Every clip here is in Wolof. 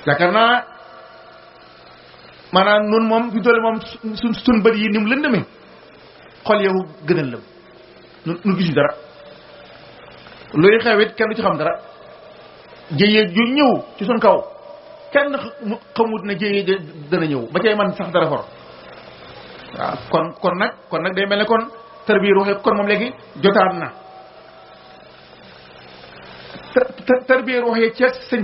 yaakaar naa maanaam nun moom fi doole moom suñ bët yi ni mu lëndëmee xol yow gënal lëm nu gisuñ dara luy xewit kenn du ci xam dara jéyee ju ñëw ci suñ kaw kenn xamut ne jéyee dana ñëw ba cay man sax dara for waaw kon nag day mel ne kon tarbiya ruuxee kon moom léegi jotaat na tarbiya ruuxee ca sëñ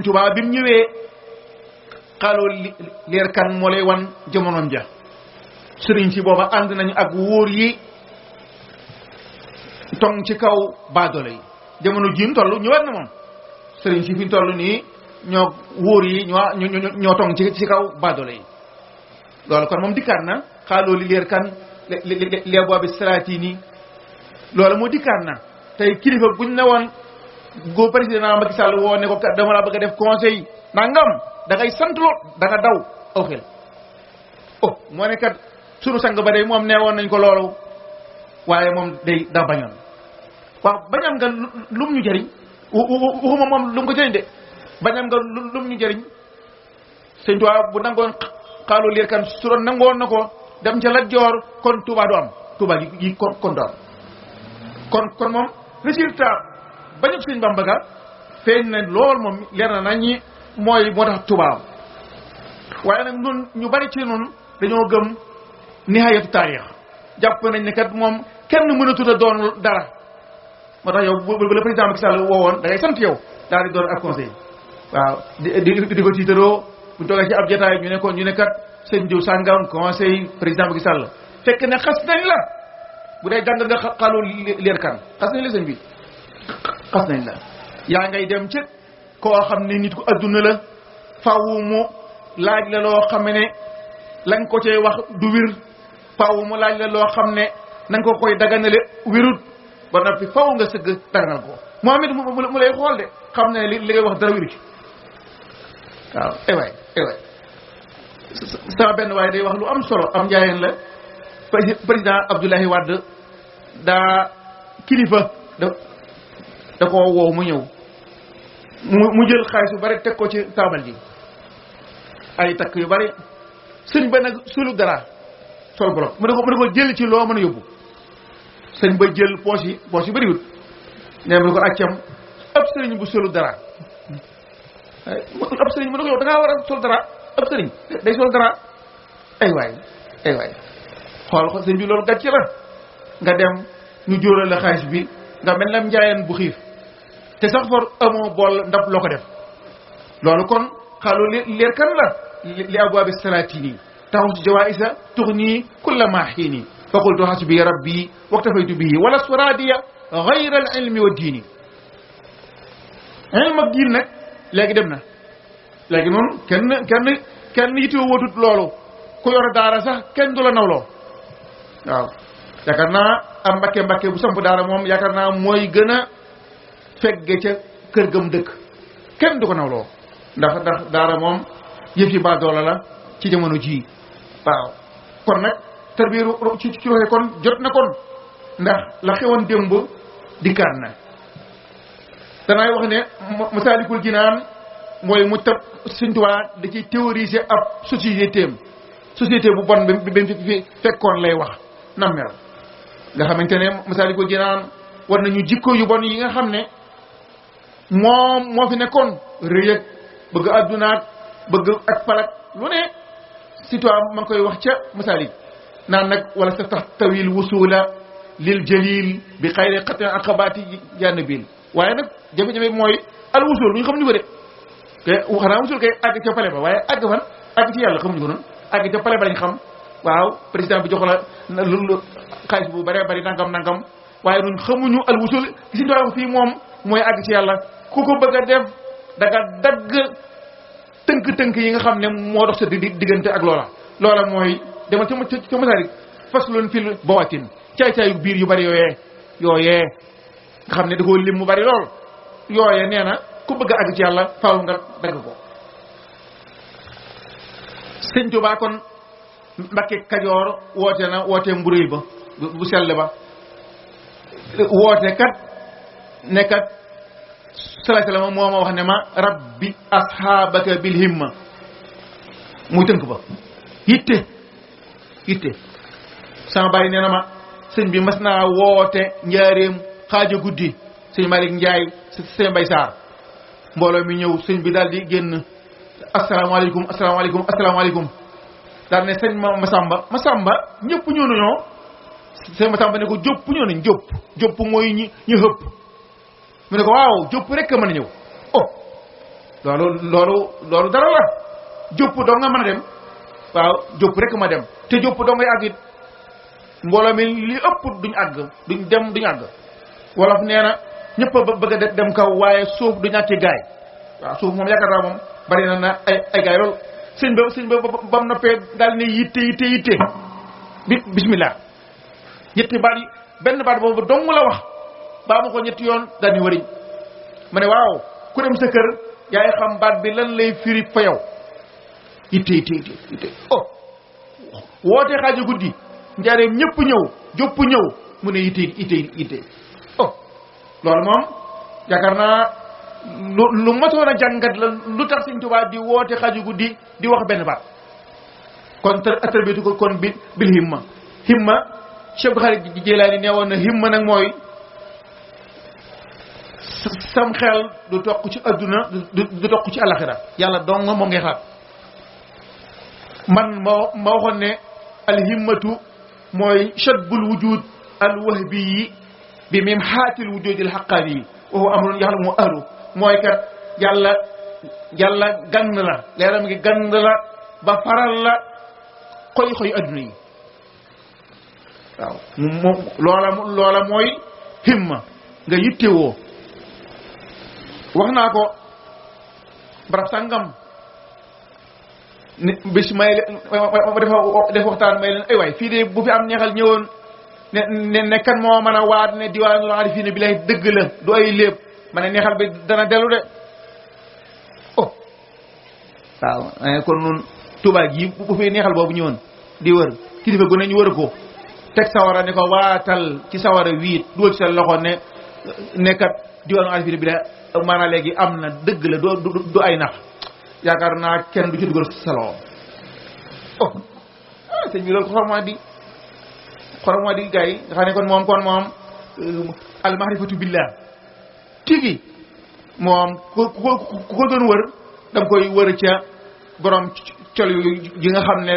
Tuubaa bi mu ñëwee xaaloo leer kan moo lay wan jamonoom ja sëriñ si booba ànd nañu ak wóor yi tong ci kaw baadoolo yi jamono jiin toll ñëwaat na moom sëriñ si fi ñu toll nii ñoo wóor yi ñoo tong ci kaw baadoolo yi loolu kon moom dikkaat na xaaloo li leer kan lee boobi salaatini loolu moo dikkaat na tey kilifa buñ ne woon go président Macky Sall woo ne ko dama la bëgg a def conseil nangam da ngay sant lool da nga daw aw xel moo ne kat sunu sang ba day moom nee woon nañ ko loolu waaye moom day daa bañoon waaw bañam nga lum ñu jëriñ waxuma moom lu mu ko jëriñ de bañam nga lum ñu jëriñ sëñ Tuubaa bu nangoon xaalu liir kan su doon nangoon na ko dem ca Lat Joor kon Tuubaa du am Tuubaa gi kon du am kon moom résultat bañu sëñ Bamba ga feeñ na lool moom leer na nañ ñi mooy moo tax Tuubaa waaye nag ñun ñu bari ci noonu dañoo gëm nihaayatu taarix jàpp nañ ne kat moom kenn mënatut a doon dara moo tax yow bu la président Macky Sall woowoon da ngay sant yow daal di doon ak conseil waaw di ko tiitaroo bu ñu toogee ci ab jotaay ñu ne kat sëñ diw sàngam conseil président Macky Sall fekk ne xas nañ la bu dee jàng nga xaalu leer kan xas nañ la sëñ bi xas nañ la yaa ngay dem ci koo xam ne nit ku adduna la faaw mu laaj la loo xam ne lañ ko cee wax du wir faaw mu laaj la loo xam ne nañ ko koy daganale wirut ba noppi faaw nga sëgg daganal ko moom it mu lay xool de xam ne li ngay wax dara wiru ci waaw ewaay sama benn waaye day wax lu am solo am njaayeen la président Abdoulaye Wade daa kilifa da ko woow mu ñëw mu jël xaalis yu bari teg ko ci taabal ji ay takk yu bari sëñ ba nag sulu dara sol bolok mu ne ko jël ci loo mën a yóbbu sëñ ba jël poos yi bariwut ne mu ne ko accam ab sëriñ bu solu dara ab sëriñ mu ne ko yow da ngaa war a sol dara ab sëriñ day sol dara ay waay xool sëñ bi loolu gàcce la nga dem ñu jóoral la xaalis bi nga mel na njaayeen bu xiif te sax for amoo bool ndab loo ko def loolu kon xaalu leer kan la li abwaabi salaatini taxaw ci jawaïsa tuxni kulla ma xiini fa qultu hasbi rabbi waktafaytu bihi wala suradiya gayra al ilmi wa diini ilm ak diin nag léegi dem na léegi noonu kenn yittoo wootut loolu ku yor daara sax kenn du la nawloo waaw yaakaar naa am mbakke bu samp daara moom yaakaar naa mooy gën a fegge ca kër gëm dëkk kenn du ko nawloo ndax daara moom yëf yi baa doola la ci jamono ji waaw kon nag tarbiya ci roxe kon jot na kon ndax la xewoon démb dikkaat na danaay wax ne Masaalikul Jinaan mooy mu tab Sëñ Tuubaa da ciy théoriser ab société bu bon bi fi fekkoon lay wax nam mel nga xamante ne Masaalikul Jinaan war nañu jikko yu bon yi nga xam ne moom moo fi nekkoon rëy ak bëgg addunaak bëgg ak palak lu ne citoyen ma ngi koy wax ca Masaalik naan nag wala sa tax tawil wusula lil jalil bi xayri xatin aqabati jannabil waaye nag jafe-jafe mooy al wusul bu ñu xam ñu ko de te xanaa wusul kay àgg ca pale ba waaye àgg fan àgg ci yàlla xamuñu ko noonu àgg ca pale ba lañ xam waaw président bi jox la lu xaalis bu bëree bëri nangam waaye ñun xamuñu al wusul gis nga fii moom mooy àgg ci yàlla ku ko bëgg a def da nga dagg tënk yi nga xam ne moo dox sa diggante ak loola mooy demal ca Masaalik faslun fil bawaatin caay-caayu biir yu bëri yooyee nga xam ne da koo lim mu bëri lool yooyee nee na ku bëgg a àgg ci yàlla faaw nga dagg ko. Sëñ Tuubaa kon Mbakke Kajoor woote mburéy ba bu sell ba woote kat ne kat sallallahu alayhi wasallam moo ma wax ne ma rabbi ashabaka bil himma muy tënk ba yitte sama bàyyi nee na ma sëñ bi mas naa woote njaareem xaaja guddi sëñ Malick Ndiaye sëñ Mbay Sarr mbooloo mi ñëw sëñ bi daal di génn asalaamaaleykum daal ne sëñ Masamba ñëpp ñëw nañoo sëñ Masamba ne ko jópp ñëw nañ jópp mooy ñi xëpp mu ne ko waaw jópp rek a mën a ñëw loolu dara la jópp doo nga mën a dem waaw jópp rek ma dem te jópp doo ngay àgg it mbooloo mi li ëpp duñ àgg wolof nee na ñëpp a bëgg a dem kaw waaye suuf du ñàkki gaay waaw suuf moom yaakaar naa moom bari na ay gaay loolu sëñ ba ba mu noppee daal ne yitte bismillah ñetti baat yi benn baat boobu dong la wax baa ma ko ñetti yoon daal ni wëriñ ma ne waaw ku dem sa kër yaay xam baat bi lan lay firi fa yow yitte wootee xaaja guddi njaareem ñëpp ñëw jópp ñëw mu ne yitte loolu moom yaakaar naa lu matoon a jàngat la lu tax Sëñ Tuubaa di woote xaaju guddi di wax benn baat kon atarbiyatu ko kon bil himma Cheikh Abdou Khadir Jilaani nee woon na himma nag mooy sam xel du toq ci adduna du toq ci alaxira yàlla dong moo ngay xaar man ma waxoon ne alhimmatu mooy shadbul wujud alwahbi yi bi mim xaatil wujudil xaqaani yi waxu amrun yaxla mu ahlu mooy kat yàlla gand la leeram ngi gand la ba faral la xoy adduna yi waaw moom loola mooy himma nga yittewoo wax naa ko barab sàngam bis may def waxtaan may leen ay waay fii de bu fi am neexal ñëwoon ne kan moo mën a waat ne diwaanul aarifiina bi lay dëgg la du ay léeb ma ne neexal bi dana dellu de waaw kon nun Tuubaa gi bu fi neexal boobu ñëwoon di wër kilifa gu ne ñu wër ko teg sawara ne ko waatal ci sawara wiit dugal ci sa loxo ne nekkat diwaanul aarifiina bi la maanaam léegi am na dëgg la du ay nax yaakaar naa kenn du ci dugal sa loxo sëñ bi loolu xoroma di gars yi nga xam ne kon moom almahrifatu billah tigi moom ku ko doon wër danga koy wër ca borom col yi nga xam ne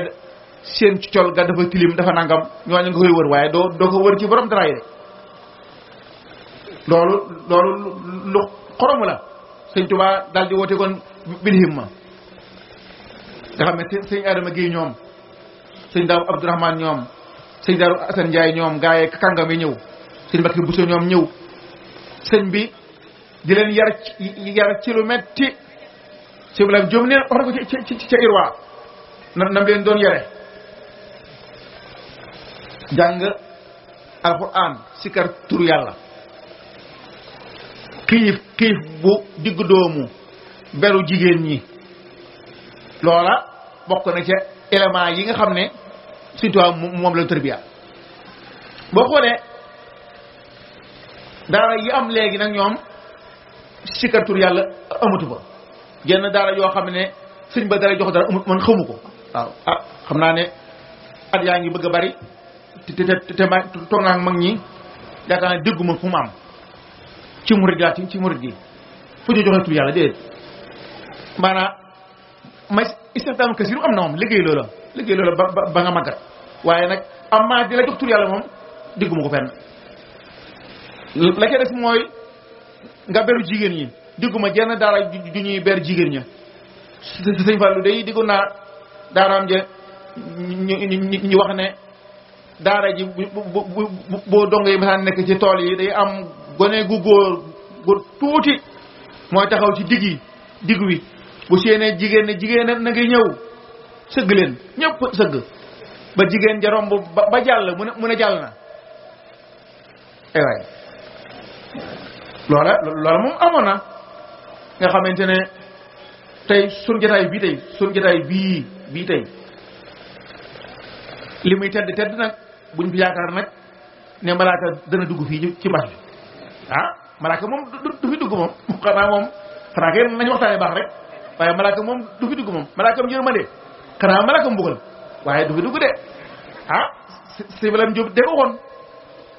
seen col ga dafa tilim dafa nangam ñooñu nga koy wër waaye doo ko wër ci borom dara yi de loolu lu xoromu la sëñ Tuubaa daal di woote kon bil himma nga xam ne sëñ Adama Guèye ñoom sëñ Daaw Abdourahmane ñoom sëñ Daaru Asan Njaay ñoom gaaye kàngam yi ñëw sëñ Mbàkke Buso ñoom ñëw sëñ bi di leen yar ci lu metti sëñ Ibrahima Jóob neen wax na ko ca Irwa nam leen doon yare jàng alxuraan sikar turu yàlla xiif bu diggu doomu beru jigéen ñi loola bokk na ca élément yi nga xam ne Sëñ Tuubaa moom la tërbiya boo xoolee daara yi am léegi nag ñoom sikar tur yàlla amatu ba genn daara yoo xam ne sëñ ba dara jox dara amut man xamu ko waaw xam naa ne at yaa ngi bëgg a bari te ma toog naa mag ñi yaakaar naa dégguma fu mu am ci murid gaa ci murid gi fu ñu joxe tur yàlla déedéet maanaam may istixdaam kasiir am na moom liggéey loola ba nga màggat waaye nag am maa di la jox tur yàlla moom dégguma ko fenn la ca des mooy nga beru jigéen ñi dégguma jenn daara ju ñuy ber jigéen ña sëñ Fallu day diggu naa daaraam ja ñu wax ne daara ji boo dongo yi masaan nekk ci tool yi day am gone gu góor gu tuuti mooy taxaw ci digg wi bu séenee jigéen ne jigéen na ngi ñëw sëgg leen ñëpp sëgg ba jigéen ja romb ba jàll mu ne jàll na ay waay loola moom amoon na nga xamante ne tey sun jotaay bii tey li muy tedd nag buñ fi yaakaar nag ne malaaka dana dugg fii ci mbas bi malaaka moom du fi dugg moom xanaa kay nañ waxtaane baax rek waaye malaaka moom du fi dugg moom malaakam yërmande xanaa malaakam mbugal waaye du fi dugg de ah si balam Jóob de waxoon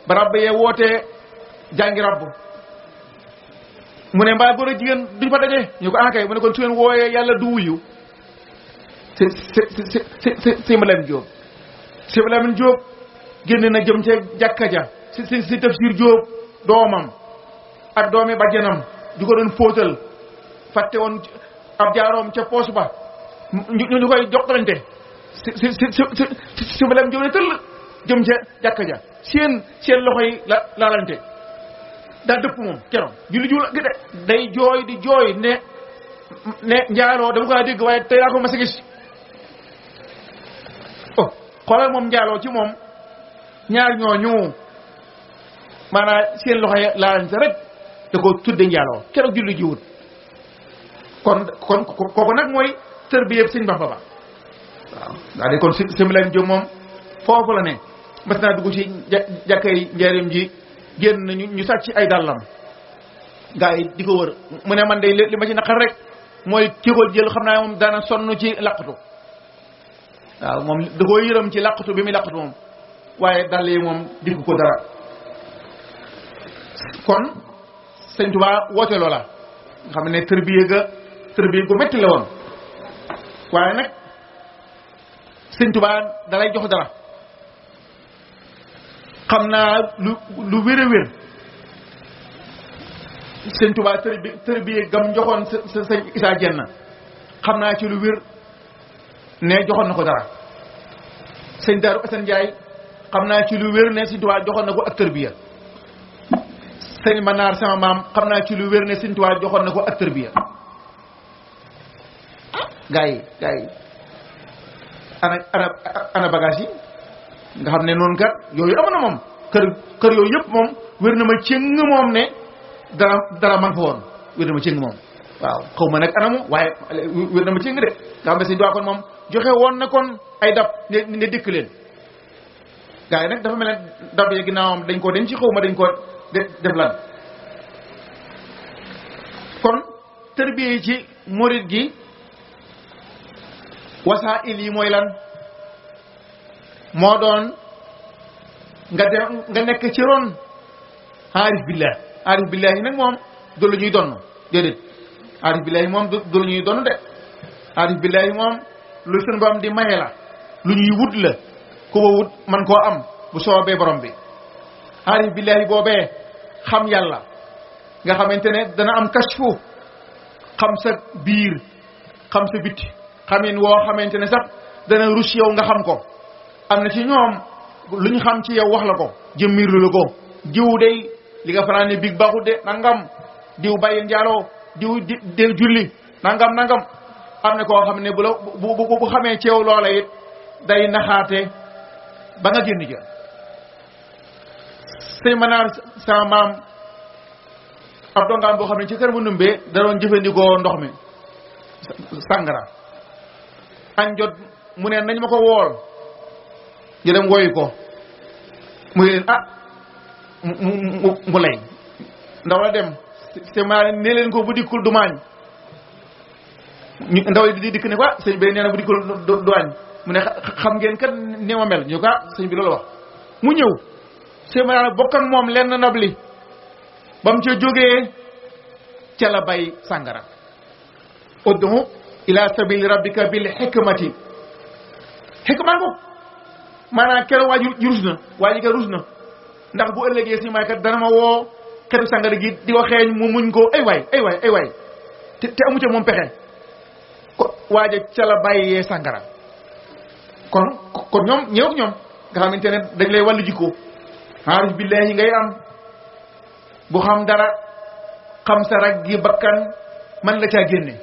ba rabb yee wootee jàngi rabb mu ne mbaa góor a jigéen duñ fa daje ñu ko kay mu ne kon su ngeen wooyee yàlla du wuyu si balam Jóob si balam Jóob génn na jëm ca jàkka ja si Tafsir Jóob doomam ak doomi bàjjanam di ko doon fóotal fàtte woon ab jaaroom ca poos ba ñu koy jokkalante si balam Jóob ne tëll jëm ca jàkka ja seen loxo yi laalante daa dëpp moom keroog julli jul gi de day jooy di jooy ne njaaloo dama ko dégg waaye tey laa ko mas a gis xoolal moom njaaloo ci moom ñaar ñooñu maanaam seen loxo yi laalante rek da ko tudde njaaloo keroog julli jiwut kon kooku nag mooy tër bi yëpp sëñ Bamba ba waaw daa di kon Simbalaay Jóob moom foofu la ne mas naa dugg ci jàkkay njaareem ji génn ñu sàcc ay dàllam gaa yi di ko wër mu ne man de li ma ci naqar rek mooy ki ko jël xam naa moom daana sonn ci laqatu waaw moom da koo yërëm ci laqatu bi muy laqatu moom waaye dàll yi moom dikk ko dara kon sëñ Tuubaa woote loola nga xam ne tërbiye gu metti la woon waaye nag sëñ Tuubaa dalay jox dara xam naa lu wér a wér sëñ Tuubaa tërbiye gam joxoon sa sëñ Isaa Jenn xam naa ci lu wér ne joxoon na ko dara sëñ Daaru Asan Njaay xam naa ci lu wér ne sëñ Tuubaa joxoon na ko ak tërbiya sëñ Manaar sama maam xam naa ci lu wér ne sëñ Tuubaa joxoon na ko ak tërbiya gaa yi ana bagage yi nga xam ne noonu kat yooyu am na moom kër yooyu yëpp moom wér na ma cëng moom ne dara man fa woon wér na ma cëng moom waaw xaw ma nag anamu waaye wér na ma cëng de nga xam ne sëñ Tuubaa kon moom joxe woon na kon ay dab ne dëkk leen gaa yi nag dafa mel ne dab yi ginnaawam dañ koo denc ci xaw ma dañ koo def lan kon tërbiye ci murid gi wasaa'il yi mooy lan moo doon nga nekk ci ron aarif billah yi nag moom du lu ñuy donn déedéet aarif billah yi moom du lu ñuy donn de aarif billah yi moom lu seen borom di maye la lu ñuy wut la ku ba wut man koo am bu soobee borom bi aarif billah yi boobee xam yàlla nga xamante ne dana am kashfu xam sa biir xam sa bitti xamin woo xamante ne sax dana rus yow nga xam ko am na ci ñoom lu ñu xam ci yow wax la ko jëmmiirlu la ko diw day li nga fanaan ne big baaxut de nangam diw bàyyi njaaloo diw del julli nangam am na koo xam ne bu la bu xamee ci yow loola it day naxaate ba nga génn jël sëy Manaar sama maam ab dongaam boo xam ne ci kër bu numbee da doon jëfandikoo ndox mi sàngara añ jot mu ne nañ ma ko wool ñu dem woyu ko muy leen mu lay ndaw la dem te maa ne leen ko bu dikkul du maañ ndaw di dikk ne ko sëñ bi nee na bu dikkul du añ mu ne xam ngeen kat ni ma mel ñu ko sëñ bi loolu wax mu ñëw sëñ ma daana bokk ak moom lenn nab li ba mu ca jógee ca la bay sàngara ud'u ila sabili rabbika bil hikmati hikma ko maanaam keroog waa ji rus na waa ji ka rus na ndax bu ëllëgee si may kat dana ma woo xetu sàngara gi di ko xeeñ mu muñ ko ay waay te amu ca moom pexe ko waaja ca la bàyyee sàngara kon ñoom ñëw ak ñoom nga xamante ne dañ lay wàllu jikko aarif billahi ngay am bu xam dara xam sa rag gi bakkan man la caa génne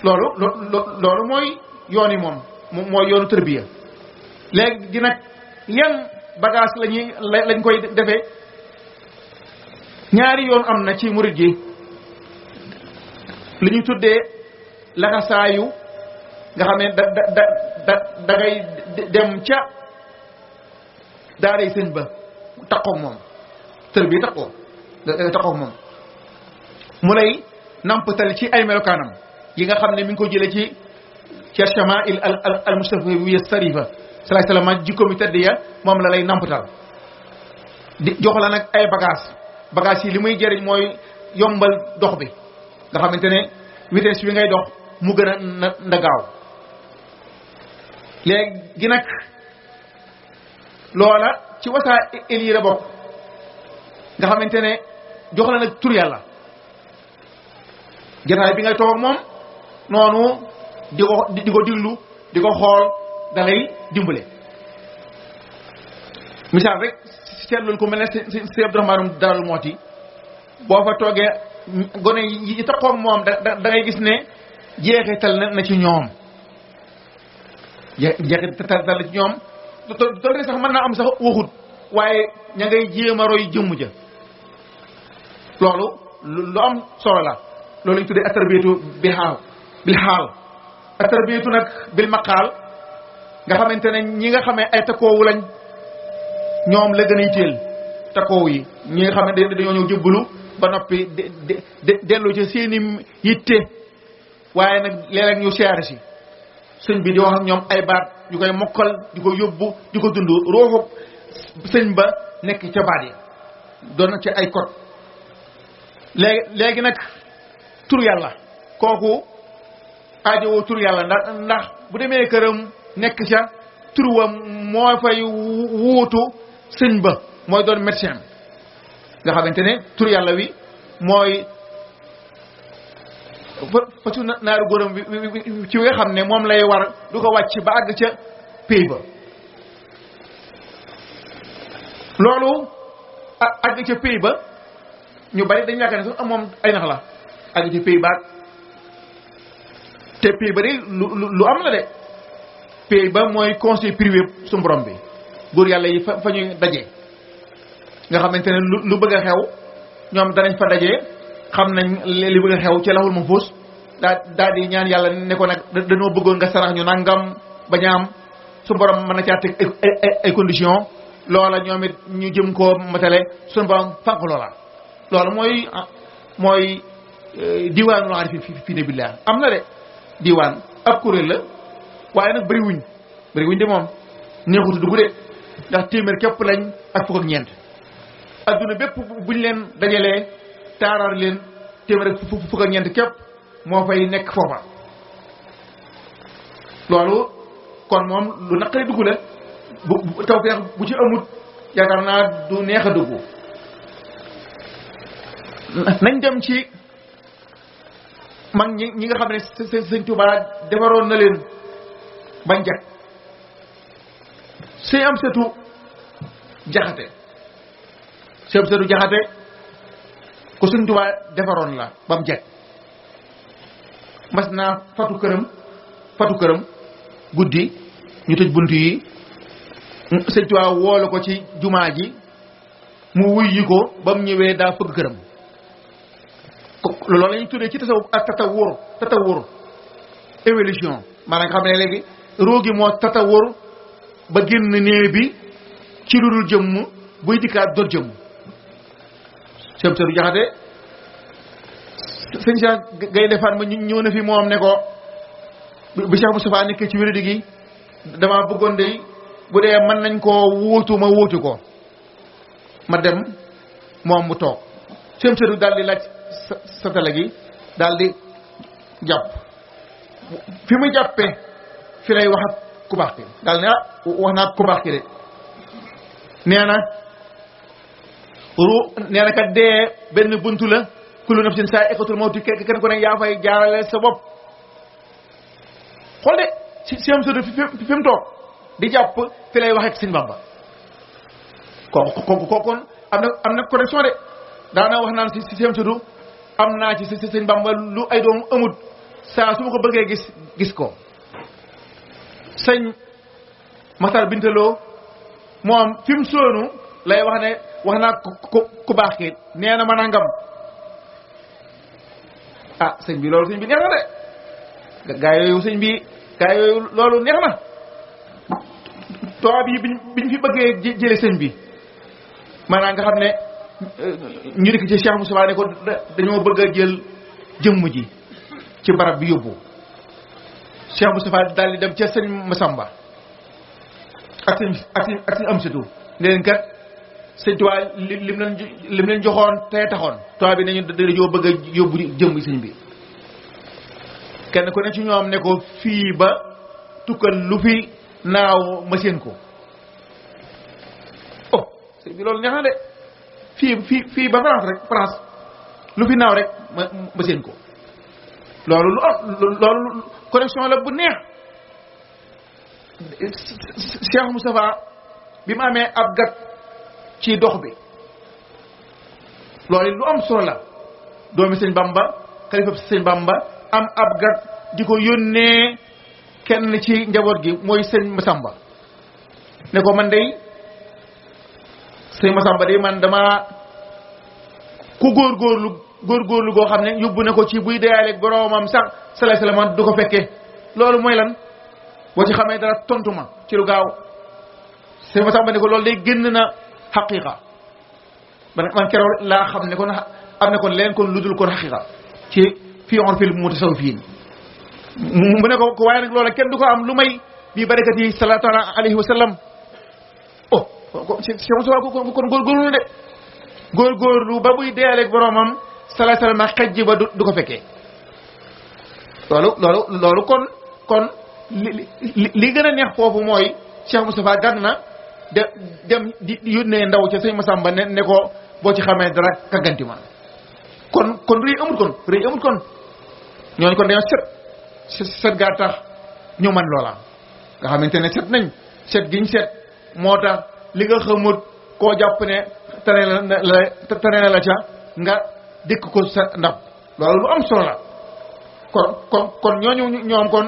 loolu mooy yoon yi moom mooy yoonu tërbiya léegi nag yan bagage lañ koy defee ñaari yoon am na ci murid gi li ñu tuddee laxasaayu nga xam ne da ngay dem ca daaray sëñ ba takkoog moom tër bi taxoo da taxoo moom mu lay nampatal ci ay melokaanam yi nga xam ne mi ngi ko jëlee ci shama'il al mustafa sarifa salaay salaam jikko mi tedd ya moom la lay nampatal di jox la nag ay bagage yi li muy jëriñ mooy yombal dox bi nga xamante ne vitesse bi ngay dox mu gën a na gaaw léegi nag loola ci wasaa il la bokk nga xamante ne jox la nag tur yàlla jotaay bi ngay toog moom noonu di ko diglu di ko xool da lay dimbale misaal rek seetlu ko mel ne si Abdourahmane Daarul Mooti boo fa toogee gone yi taxoog moom da ngay gis ne jeexital na ci ñoom jeexital na ci ñoom doonte sax mën naa am sax waxut waaye ña ngay jéem a roy jëmm ja loolu lu am solo la loolu lañ tuddee atarbiyatu bil xaal atarbiyatu nag bil maqaal nga xamante ne ñi nga xamee ay takkoowu lañ ñoom la gën a yitteel takkoowu yi ñi nga xam ne dañoo ñëw jëbbalu ba noppi dellu ci seeni yitte waaye nag léeg-léeg ñu siyaare si sëñ bi di wax ak ñoom ay baat yu koy mokkal di ko yóbbu di ko dund rooxu sëñ ba nekk ca baat yi doon na ci ay code léegi nag tur yàlla kooku aajowoo tur yàlla ndax bu demee këram nekk ca tur wa moo fay wuutu sëñ ba mooy doon médecin nga xamante ne tur yàlla wi mooy fasu naaru góoram ci nga xam ne moom lay war du ko wàcc ba àgg ca pays ba loolu àgg ca pays ba ñu bari dañu yaakaar ne sax moom ay nax la àgg ca pays ba te pays ba de lu am la de pays ba mooy conseil privé suñu borom bi góor yàlla yi fa ñuy daje nga xamante ne lu bëgg a xew ñoom danañ fa daje xam nañ li bëgg a xew ci laxul mahfuus daal di ñaan yàlla ne ko nag dañoo bëggoon nga sarax ñu nangam bañaam su borom mën na caa teg ay conditions loola ñoom it ñu jëm koo matale suñu borom fànq loola mooy diwaanul aarif fi ne billah am na de diwaan ab kuréel la waaye nag bëri wuñ de moom neexutu dugg de ndax téeméer képp lañ ak fukk ak ñeent adduna bépp buñ leen dajalee taarar leen téeméer ak fukk ak ñeent képp moo fay nekk foofa loolu kon moom lu naqari dugg la bu tawfeex bu ci amut yaakaar naa du neex a dugg nañ dem ci mag ñi nga xam ne sëñ Tuubaa defaroon na leen bañ jag sëñ am setu jaxate sëñ am setu jaxate ku sëñ Tuubaa defaroon la ba mu jag mas naa fatu këram guddi ñu tëj bunt yi sëñ Tuubaa woolu ko ci jumaa ji mu wuy yi ko ba mu ñëwee daa fëgg këram loolu la ñuy tuddee ci tatawur évolution maanaam nga xam ne léegi roogi moo tatawur ba génn néew bi ci lu dul jëmm buy dikkaat doon jëmm sëñ Seydou Jaxate sëñ Cheikh Gaynde Fatma ñëw na fi moom ne ko bi Cheikh Moustapha nekkee ci wéradi gi dama bëggoon de bu dee mën nañ koo wuutu ma wuutu ko ma dem moom mu toog sëñ Seydou daal di laaj satala gi daal di jàpp fi muy jàppee fi lay wax ak ku baax ki daal ne wax naa ku baax ki de nee na kat dee benn buntu la kullu nafsin saa'iqatul mawti kenn ku ne yaa fay jaarale sa bopp xool de si am sodi fi mu toog di jàpp fi lay wax ak Sëñ Bamba kon am na connexion de daana wax naan si am sodu am naa ci si Sëñ Bamba lu ay doom amut saa su ma ko bëggee gis ko sëñ Maxtar Bintaloo moom fi mu soonu lay wax ne wax naa ku baax ki nee na ma nangam ah sëñ bi loolu sëñ bi neex na de gaa yooyu sëñ bi gaa yooyu loolu neex na tubaab yi biñ fi bëggee jële sëñ bi maanaam nga xam ne ñu dikk ci Cheikh Moustapha ne ko dañoo bëgg a jël jëmm ji ci barab bi yóbbu Cheikh Moustapha daal di dem ca sëñ Massamba ak sëñ Amsatu ne leen kat sëñ Tuubaa lim leen joxoon tey taxoon Tuubaa bi nañu dañoo bëgg a yóbbu jëmm sëñ bi kenn ku ne ci ñoom ne ko fii ba tukkal lu fi naaw ma seen ko oh sëñ bi loolu neex na de fii ba France lu fi naaw rek ma seen ko loolu connexion la bu neex Cheikh Moustapha bi mu amee ab gat ci dox bi loolu lu am solo la doomi sëñ Bamba xalifa sëñ Bamba am ab gat di ko yónnee kenn ci njaboot gi mooy sëñ Massamba ne ko man day sëñ Massamba day man dama ku góorgóorlu goo xam ne yóbbu na ko ci buy deyaaleeg boroomam sax sallallahu alayhi wasallam du ko fekkee loolu mooy lan boo ci xamee dara tontu ma ci lu gaaw sëñ Massamba ne ko loolu day génn na xaqiqa man keroog laa xam ne kon am na kon leen kon ludul kon xaqiqa ci fii urfil mutasawwifin mu ne ko waaye nag loola kenn du ko am lu may bi barakati sallallahu alayhi wa sallam oh Cheikh Moussa kon góorgóorlu de góorgóorlu ba buy deyaaleeg boroomam sallallahu alayhi wa sallam xejj ba du ko fekkee loolu kon li gën a neex foofu mooy Cheikh Moustapha gàgg na dem di yónnee ndaw ca sëñ Massamba ne ko boo ci xamee dara kagganti ma kon rëy amut kon ñooñu kon dañoo set gaa tax ñu man loola nga xamante ne set giñ set moo tax li nga xamut koo jàpp ne tane la ca nga dikk ko sa ndab loolu lu am solo la kon ñooñu ñoom kon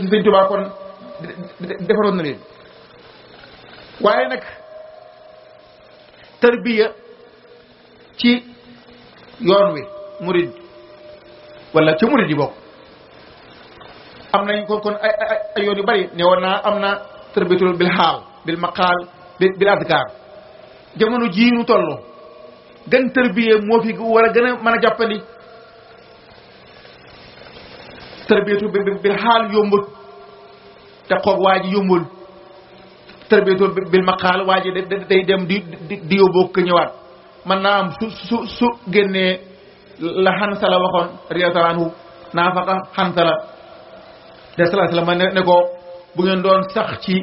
sëñ Tuubaa kon defaroon na leen waaye nag tarbiya ci yoon wi murid wala ca murid yi bokk am nañ kon ay yoon yu bari ne woon naa am na tarbiyatul bil xaal bil maqaal bil adkaar jamono jii nu toll gën tarbiya moo fi war a gën a mën a jàppandi tarbiyatu bil xaal yombul te xoog waa ji yombul tarbiyatu bil maqaal waa ji day dem di yóbboo ko ñëwaat man naa am su génnee la Hansala waxoon radiyallahu anhu naafaqa Hansala de sallallahu alayhi wasallam ne ko bu ngeen doon sax ci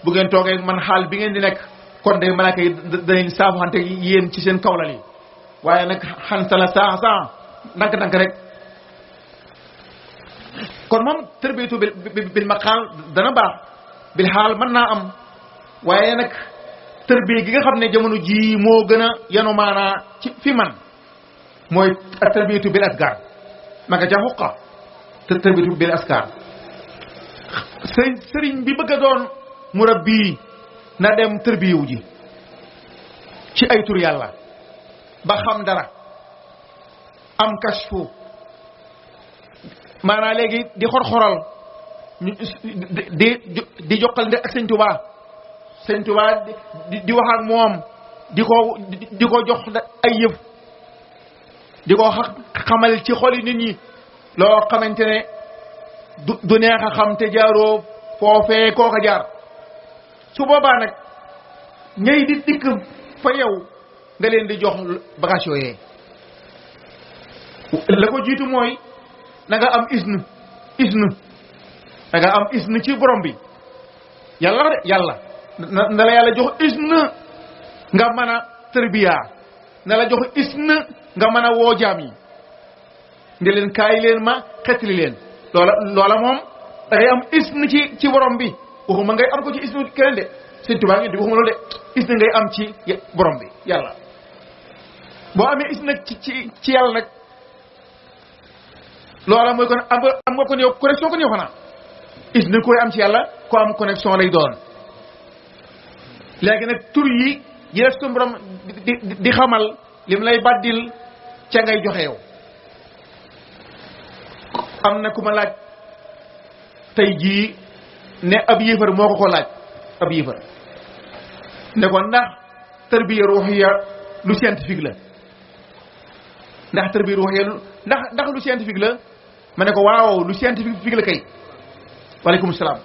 bu ngeen toogee man xaal bi ngeen di nekk kon day malaaka yi danañ saafuxante yéen ci seen kawlal yi waaye nag Hansala saa ndànk rek kon moom tarbiyatu bil maqaal dana baax bil xaal mën naa am waaye nag tarbiya gi nga xam ne jamono ji moo gën a yanu maanaa ci fi man mooy tarbiyatu bil askar ma nga ca xuqa tarbiyatu bil askar sëriñ bi bëgg a doon murabbi na dem tarbiyewu ji ci ay tur yàlla ba xam dara am kashfu maanaam léegi di xor-xoral di jokkal nde ak sëñ Tuubaa di wax ak moom di ko jox ay yëf di ko xamal ci xoli nit ñi loo xamante ne du neex a xam te jaaroo foofee kooka jaar su boobaa nag ñay di dikk fa yow nga leen di jox bagage yooyee la ko jiitu mooy na nga am isnu da nga am isnu ci borom bi yàlla de yàlla na la yàlla jox isnu nga mën a tërbiya na la jox isnu nga mën a woo jaam yi nde leen kaay leen ma xettali leen loola moom da ngay am isnu ci borom bi waxuma ngay am ko ci isnu keneen de sëñ Tuubaa ngeen di waxuma loolu de isnu ngay am ci borom bi yàlla boo amee isnu nag ci yàlla nag loola mooy kon am nga kon yow connexion kon yow xanaa isnu koy am ci yàlla ko am connexion lay doon léegi nag tur yi yi def suñu borom di xamal lim lay baddil ca ngay joxe yow am na ku ma laaj tey jii ne ab yéefar moo ko laaj ab yéefar ne ko ndax tarbiya ruuxiya lu scientifique la ndax tarbiya ruuxiya ndax lu scientifique la ma ne ko waaw lu scientifique la kay waaleykum salaam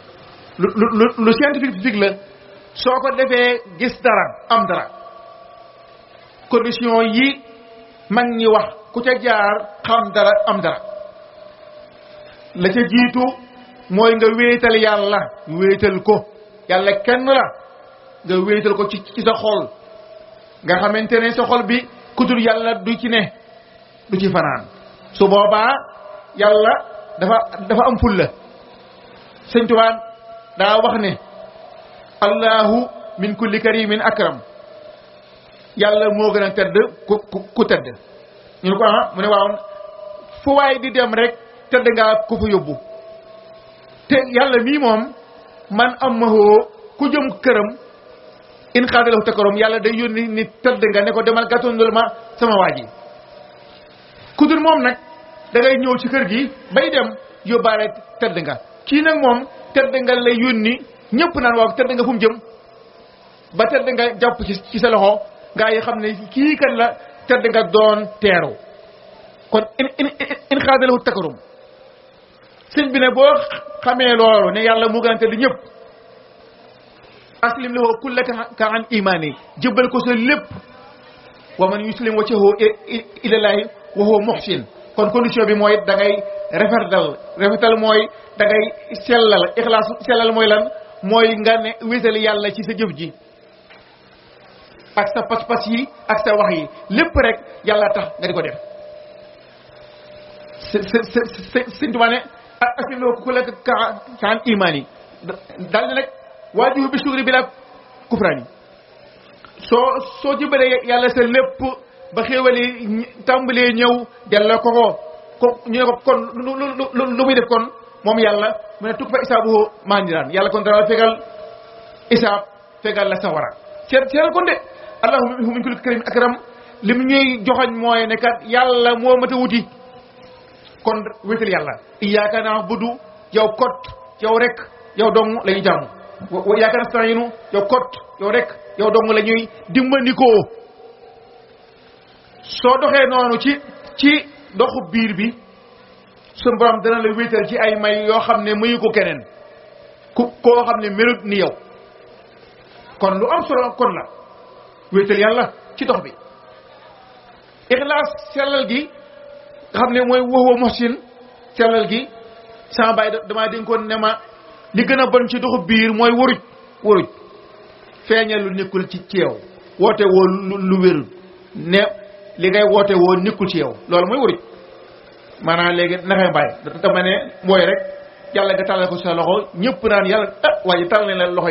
lu scientifique la soo ko defee gis dara am dara condition yi mag ñi wax ku ca jaar xam dara am dara la ca jiitu mooy nga wéetal yàlla wéetal ko yàlla kenn la nga wéetal ko ci sa xol nga xamante ne sa xol bi ku dul yàlla du ci ne du ci fanaan su boobaa yàlla dafa am fulla sëñ Tuubaa daa wax ne allahu min kulli karimin akram yàlla moo gën a tedd ku tedd ñu ne ko mu ne waaw fu waay di dem rek tedd ngaa ko fa yóbbu te yàlla mii moom man am mahoo ku jëm këram in xaadalahu takarom yàlla day yónni ni tedd nga ne ko demal gàttandul ma sama waa ji ku dul moom nag da ngay ñëw ci kër gi bay dem yóbbaale tedd nga kii nag moom tedd nga lay yónni ñëpp naan waaw tedd nga fu mu jëm ba tedd nga jàpp ci sa loxo gaa yi xam ne kii kan la tedd nga doon teeru kon in xaadalahu takarum sëñ bi ne boo xamee loolu ne yàlla mu gën a tedd ñëpp aslim lahu kullaka an imani jëbbal ko sa lépp wa man yuslim wajhahu ilallahi wa huwa muhsin kon condition bi mooy da ngay rafetal mooy da ngay sellal ixlaas sellal mooy lan mooy nga ne wéetal yàlla ci sa jëf ji ak sa pas-pas yi ak sa wax yi lépp rek yàlla tax nga di ko def sëñ Tuubaa ne aslim lahu kullaka an imani daal ne nag waajibu bi sugri bi la kufraani soo jëbalee yàlla sa lépp ba xéewali tàmbalee ñëw delloo ko ñu ne ko kon lu muy def kon moom yàlla mu ne tukk fa isaabuhu maandiraan yàlla kon dara fegal isaab fegal la sawara seeral kon de allahu min kulli karim akram li mu ñuy joxoñ mooy ne kat yàlla moo mat a wuti kon wéetal yàlla iyyaaka na'budu yow kot yow rek yow dong la ñuy jaamu wa iyyaaka nasta'iinu yow kot yow rek yow dong la ñuy dimbandikoo soo doxee noonu ci doxu biir bi suñu borom dana la wéetal ci ay may yoo xam ne mayu ko keneen koo xam ne melut ni yow kon lu am solo kon la wéetal yàlla ci dox bi ixlaas sellal gi nga xam ne mooy waxwa muhsin sellal gi sama baay damaa dénkoon ne ma li gën a bon ci doxu biir mooy waruj feeñal lu nekkul ci yow woote woo lu wérul ne li ngay woote woo nekkul ci yow loolu mooy waruj maanaam léegi naxee mbaay dama ne mooy rek yàlla nga tàllal ko sa loxo ñëpp naan yàlla waaye tàll ne la loxo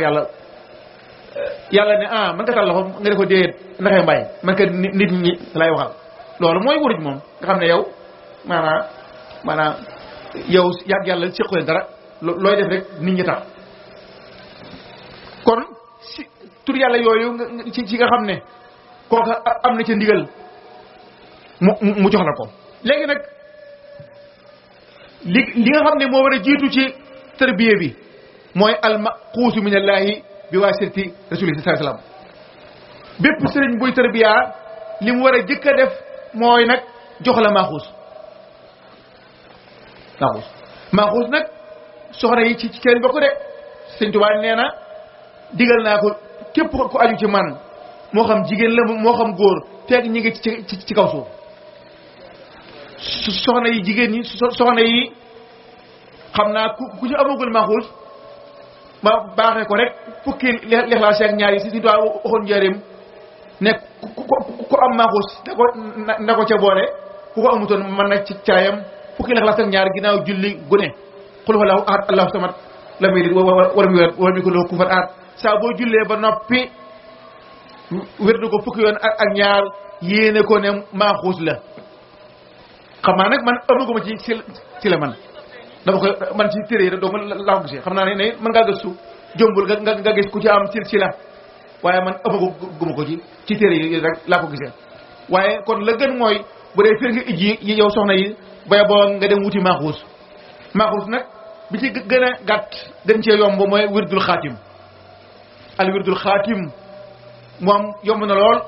yàlla ne man nga tàll loxo nga def ko déet naxee mbaay man ka nit ñi lay waxal loolu mooy waruj moom nga xam ne yow maanaam yow yàgg yàlla séqu leen dara looy def rek nit ñi tax kon si tur yàlla yooyu ci nga xam ne kooka am na ca ndigal mu jox la ko léegi nag li nga xam ne moo war a jiitu ci tarbiya bi mooy almaquusu min allahi bi waasitati rasulihi sallallahu alayhi wasallam bépp sëriñ buy tarbiya li mu war a jëkk a def mooy nag jox la maaxuus nag soxna yi ci seen bokk de sëñ Tuubaa nee na digal naa ko képp ku aju ci man moo xam jigéen la moo xam góor feeg ñi ngi ci kaw suuf soxna yi jigéen ñi soxna yi xam naa ku ci amagul maaxuus ma baaxee ko rek fukki lixlaas ak ñaar yi si Tuubaa waxoon njëriñ ne ku am maaxuus na ko ca boole ku ko amutoon mën na ci caayam fukki lixlaas ak ñaar ginnaaw julli gune qul huwallaahu ahad allahu samad lam yalid walam yuulad walam yakun lahu kufuwan ahad saa boo jullee ba noppi wérdu ko fukki yoon ak ñaar yéene ko ne maaxuus la xam naa nag man amaguma ci la man dama koy man ci téere yi rek doo laa ko gisee xam naa ne mën ngaa gëstu jombul nga gis ku ci am ci la waaye man amaguma ko ci téere yi rek laa ko gisee waaye kon la gën mooy bu dee fir nga ijji yow soxna yi bay boo nga dem wuti maaxuus nag bi ci gën a gàtt gën cee yomb mooy wirdul xaatim al wirdul xaatim moom yomb na lool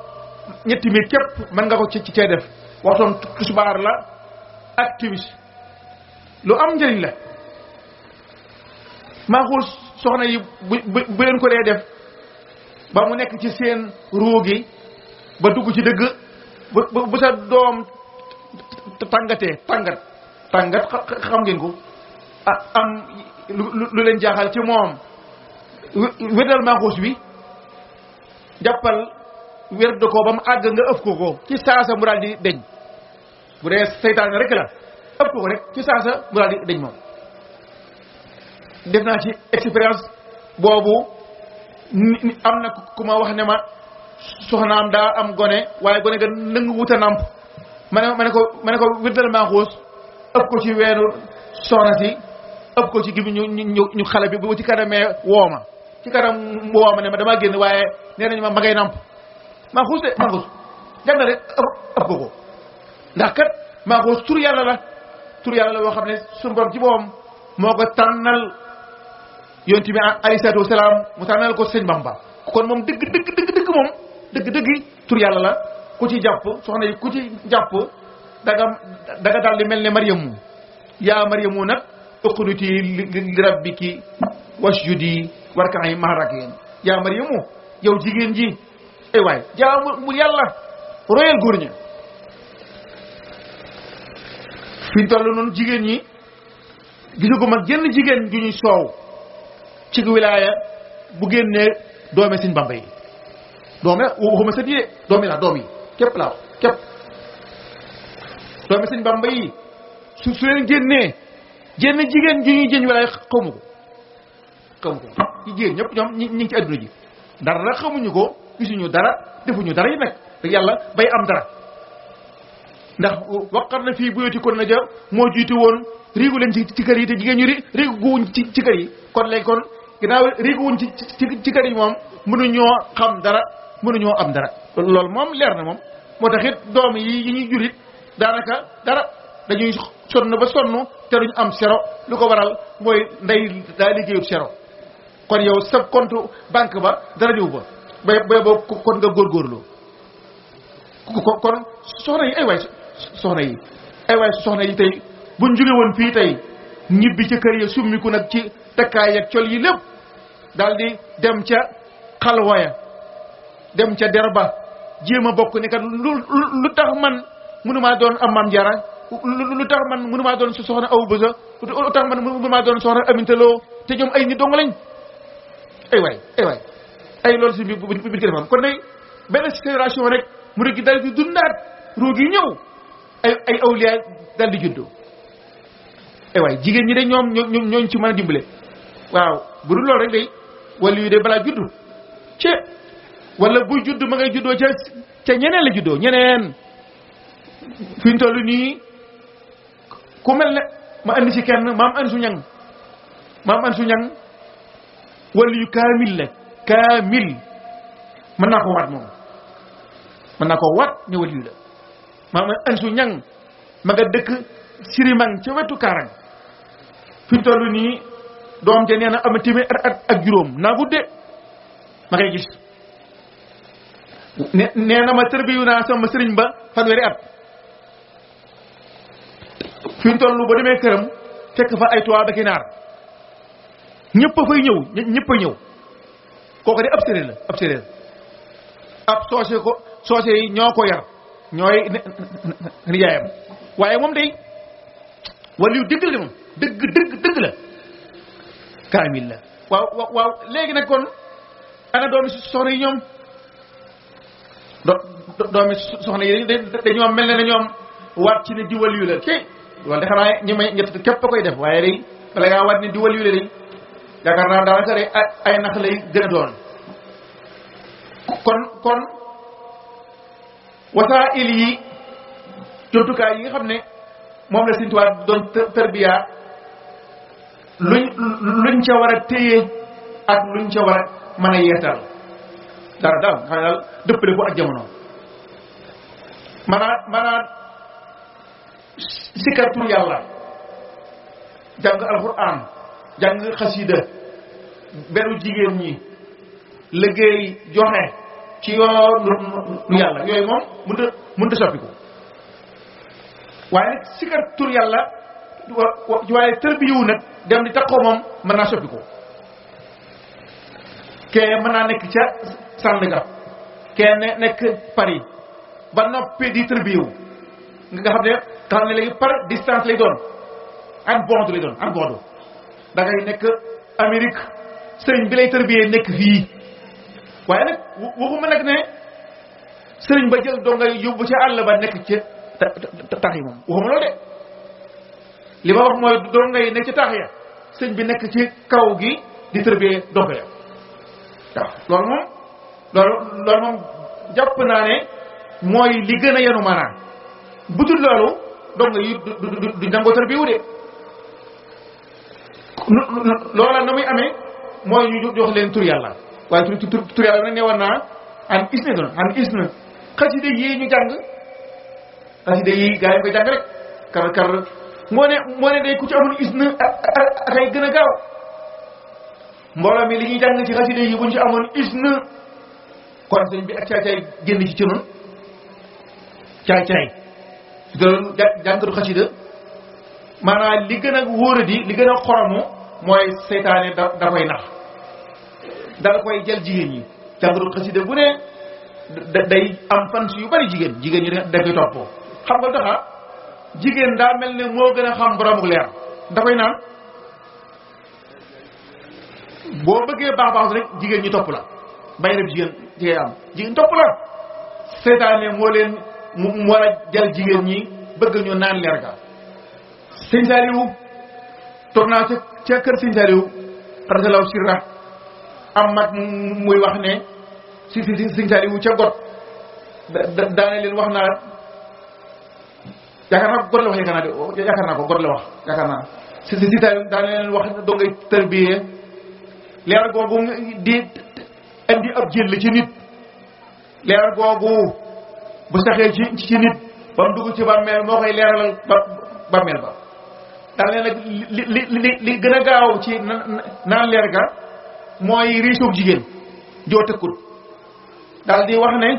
ñetti mi képp mën nga ko ci cee def waxtoon tisbaar la ak timis lu am njëriñ la maa xool soxna yi bu leen ko dee def ba mu nekk ci seen ruu gi ba dugg ci dëgg bu sa doom tàngat xam ngeen ko am lu leen jaaxal ci moom wérdal maaxuus wi jàppal wérd ko ba mu àgg nga ëf ko ci saasa mu daal di deñ bu dee seytaane rek la ëpp ko rek ci saasa mu daal di deñ moom def naa ci expérience boobu am na ku ma wax ne ma soxnaam daa am gone waaye gone ga nangu wuta namp ma ne ko wérdal maaxuus ëpp ko ci weenu soxna si ëpp ko ci gi ñu xale bi bu ci kanamee wooma ci kanam wooma ne ma damaa génn waaye nee nañu ma ngay namp maaxuus de maaxuus jàng rek ëpp ko ndax kat maaxuus tur yàlla la boo xam ne suñu borom ci boppam moo ko tànnal yonent bi alayhi salaatu wasalaam mu tànnal ko sëñ Bamba kon moom dëgg tur yàlla la ku ci jàpp soxna yi ku ci jàpp danga daal di mel ne Maryamu yaa Maryamu nag uqnuti li rabbiki wasjudi warka'i ma'a raaki'in yaa Maryamu yow jigéen ji ay waay jaamu yàlla royal góor ña fi ñu toll noonu jigéen ñi gisaguma genn jigéen ju ñuy soow ci wilaaya bu génnee doome Sëñ Bamba yi doome waxuma sët yi de doom yi képp laa képp doome Sëñ Bamba yi su leen génnee jenn jigéen ju ñuy jëñ wilaaya xamu ko jigéen ñëpp ñoom ñi ngi ci adduna ji dara xamuñu ko gisuñu dara defuñu dara yi nag rek yàlla bay am dara ndax waqar na fii buyoti kon na ja moo jiitu woon riigu leen ci kër yi te jigéen ñu riigu wuñ ci kër yi kon léegi kon ginnaaw riigu wuñ ci kër yi moom mënuñoo xam dara mënuñoo am dara loolu moom leer na moom moo tax it doom yi ñuy jurit daanaka dara dañuy sonn ba sonn te duñ am sero lu ko waral mooy ndey daa liggéeyut sero kon yow sa compte banque ba dara ñëw ba boo kon nga góorgóorlu kon soxna yi ay waay soxna yi tey buñ jóge woon fii tey ñibbi ca kër ya summiku nag ci takkaay ak col yi lépp daal di dem ca xalwaya dem ca derba jéem a bokk ne kat lu tax man mënumaa doon am maam jara lu tax man mënumaa doon si soxna aw bësa lu tax man mënumaa doon soxna amintaloo te ñoom ay nit dong lañ ay waay ay loolu si bi ko defam kon nag benn génération rek mu rek gi dal di dundaat ruug yi ñëw ay awliya dal di juddoo ay waay jigéen ñi de ñooñ ci mën a dimbale waaw bu dul loolu rek day wala yu de balaa juddu ci wala buy judd ma ngay juddoo ca ñeneen la juddoo ñeneen fi ñu toll nii ku mel ne ma andi si kenn maam an su ñang wala yu kaamil la kaamil mën naa ko waat moom mën naa ko waat ne wala yu la maam an su ñang ma nga dëkk sirimang ca wetu kaarang fi ñu toll nii doom ja nee na ama téeméer at ak juróom naa gudde ma ngay gis nee na ma tërbiyu naa sama sëriñ ba fanweeri at fi ñu toll ba demee këram fekk fa ay tubaab ak i naar ñëpp a fay ñëw kooku de ab séréer ab soose yi ñoo ko yar ñooy nijaayam waaye moom day waliyu dëgg la de moom dëgg la kaamil la waaw léegi nag kon ana doomi soxna yi ñoom doomi soxna yi dañoo mel ne ñoom waat ci ne di waliyu la kii loolu de xanaa ñi may ñett képp a koy def waaye day bala ngaa waat ne di waliyu la day yaakaar naa daanaka de ay nax lay gën a doon kon wasaa'il yi jumtukaay yi nga xam ne moom la Sëriñ Tuubaa doon tarbiya luñ ca war a téye ak luñ ca war a mën a yeetal dara daal xam ne daal dëppale ko ak jamono maanaam sikkar tur yàlla jàng alxuraan jàng xasida beru jigéen ñi liggéey joxe ci yoonu yàlla yooyu moom mënut a soppiku waaye nag sikar tur yàlla waaye tërbiyu nag dem di taxaw moom mën naa soppiku kee mën naa nekk ca Sandaga kee nekk Paris ba noppi di tërbiyu nga xam ne léegi par distance lay doon an bond lay doon an bond da ngay nekk Amérique sëriñ bi lay tërbiyee nekk fii waaye nag waxuma nag ne sëriñ ba jël doo ngay yóbbu ca àll ba nekk ci tax yi moom waxuma loolu de li ma wax mooy doo ngay nekk ci tax ya sëriñ bi nekk ci kaw gi di tërbiyee donk ya waaw loolu moom jàpp naa ne mooy li gën a yenu maanaam bu dul loolu dong yi du nangoo tërbiwu de loola na muy amee mooy ñu jox leen tur yàlla waaye tur yàlla nag ne war naa an isne doon an isne xasida yi ñu jàng xasida yi gaa yi koy jàng rek kar moo ne day ku ci amul isne akay gën a gaaw mbooloo mi li ñuy jàng ci xasida yi buñ ci amoon isne kon sëñ bi ak caay-caay génn ci noonu caay-caay su doon jàngkatu xasida maanaam li gën a wóoradi li gën a xoromu mooy seytaane da koy nax dala koy jël jigéen ñi jàngkatu xasida bu ne day am fans yu bari jigéen ñi da koy toppoo xam nga taxa jigéen daa mel ne moo gën a xam boroomu leer da koy naan boo bëggee baax rek jigéen ñi topp la bay rek jigéen topp la seytaane moo leen mu war a jël jigéen ñi bëgg ñu naan leer ga sëñ Saliou toog naa ca kër sëñ Saliou radiyallahu sirra am mag muy wax ne si sëñ Saliou ca got daane leen wax naa yaakaar naa got la wax yaakaar naa ko got la wax yaakaar naa si Saliou daane leen wax doo ngay tërbiyee leer googu di indi ab jël ci nit leer googu bu saxee ci nit ba mu dugg ci bàmmeel moo koy leeralal bàmmeel ba daal ne nag li gën a gaaw ci naan leer ga mooy riisoog jigéen joo tëkkut daal di wax ne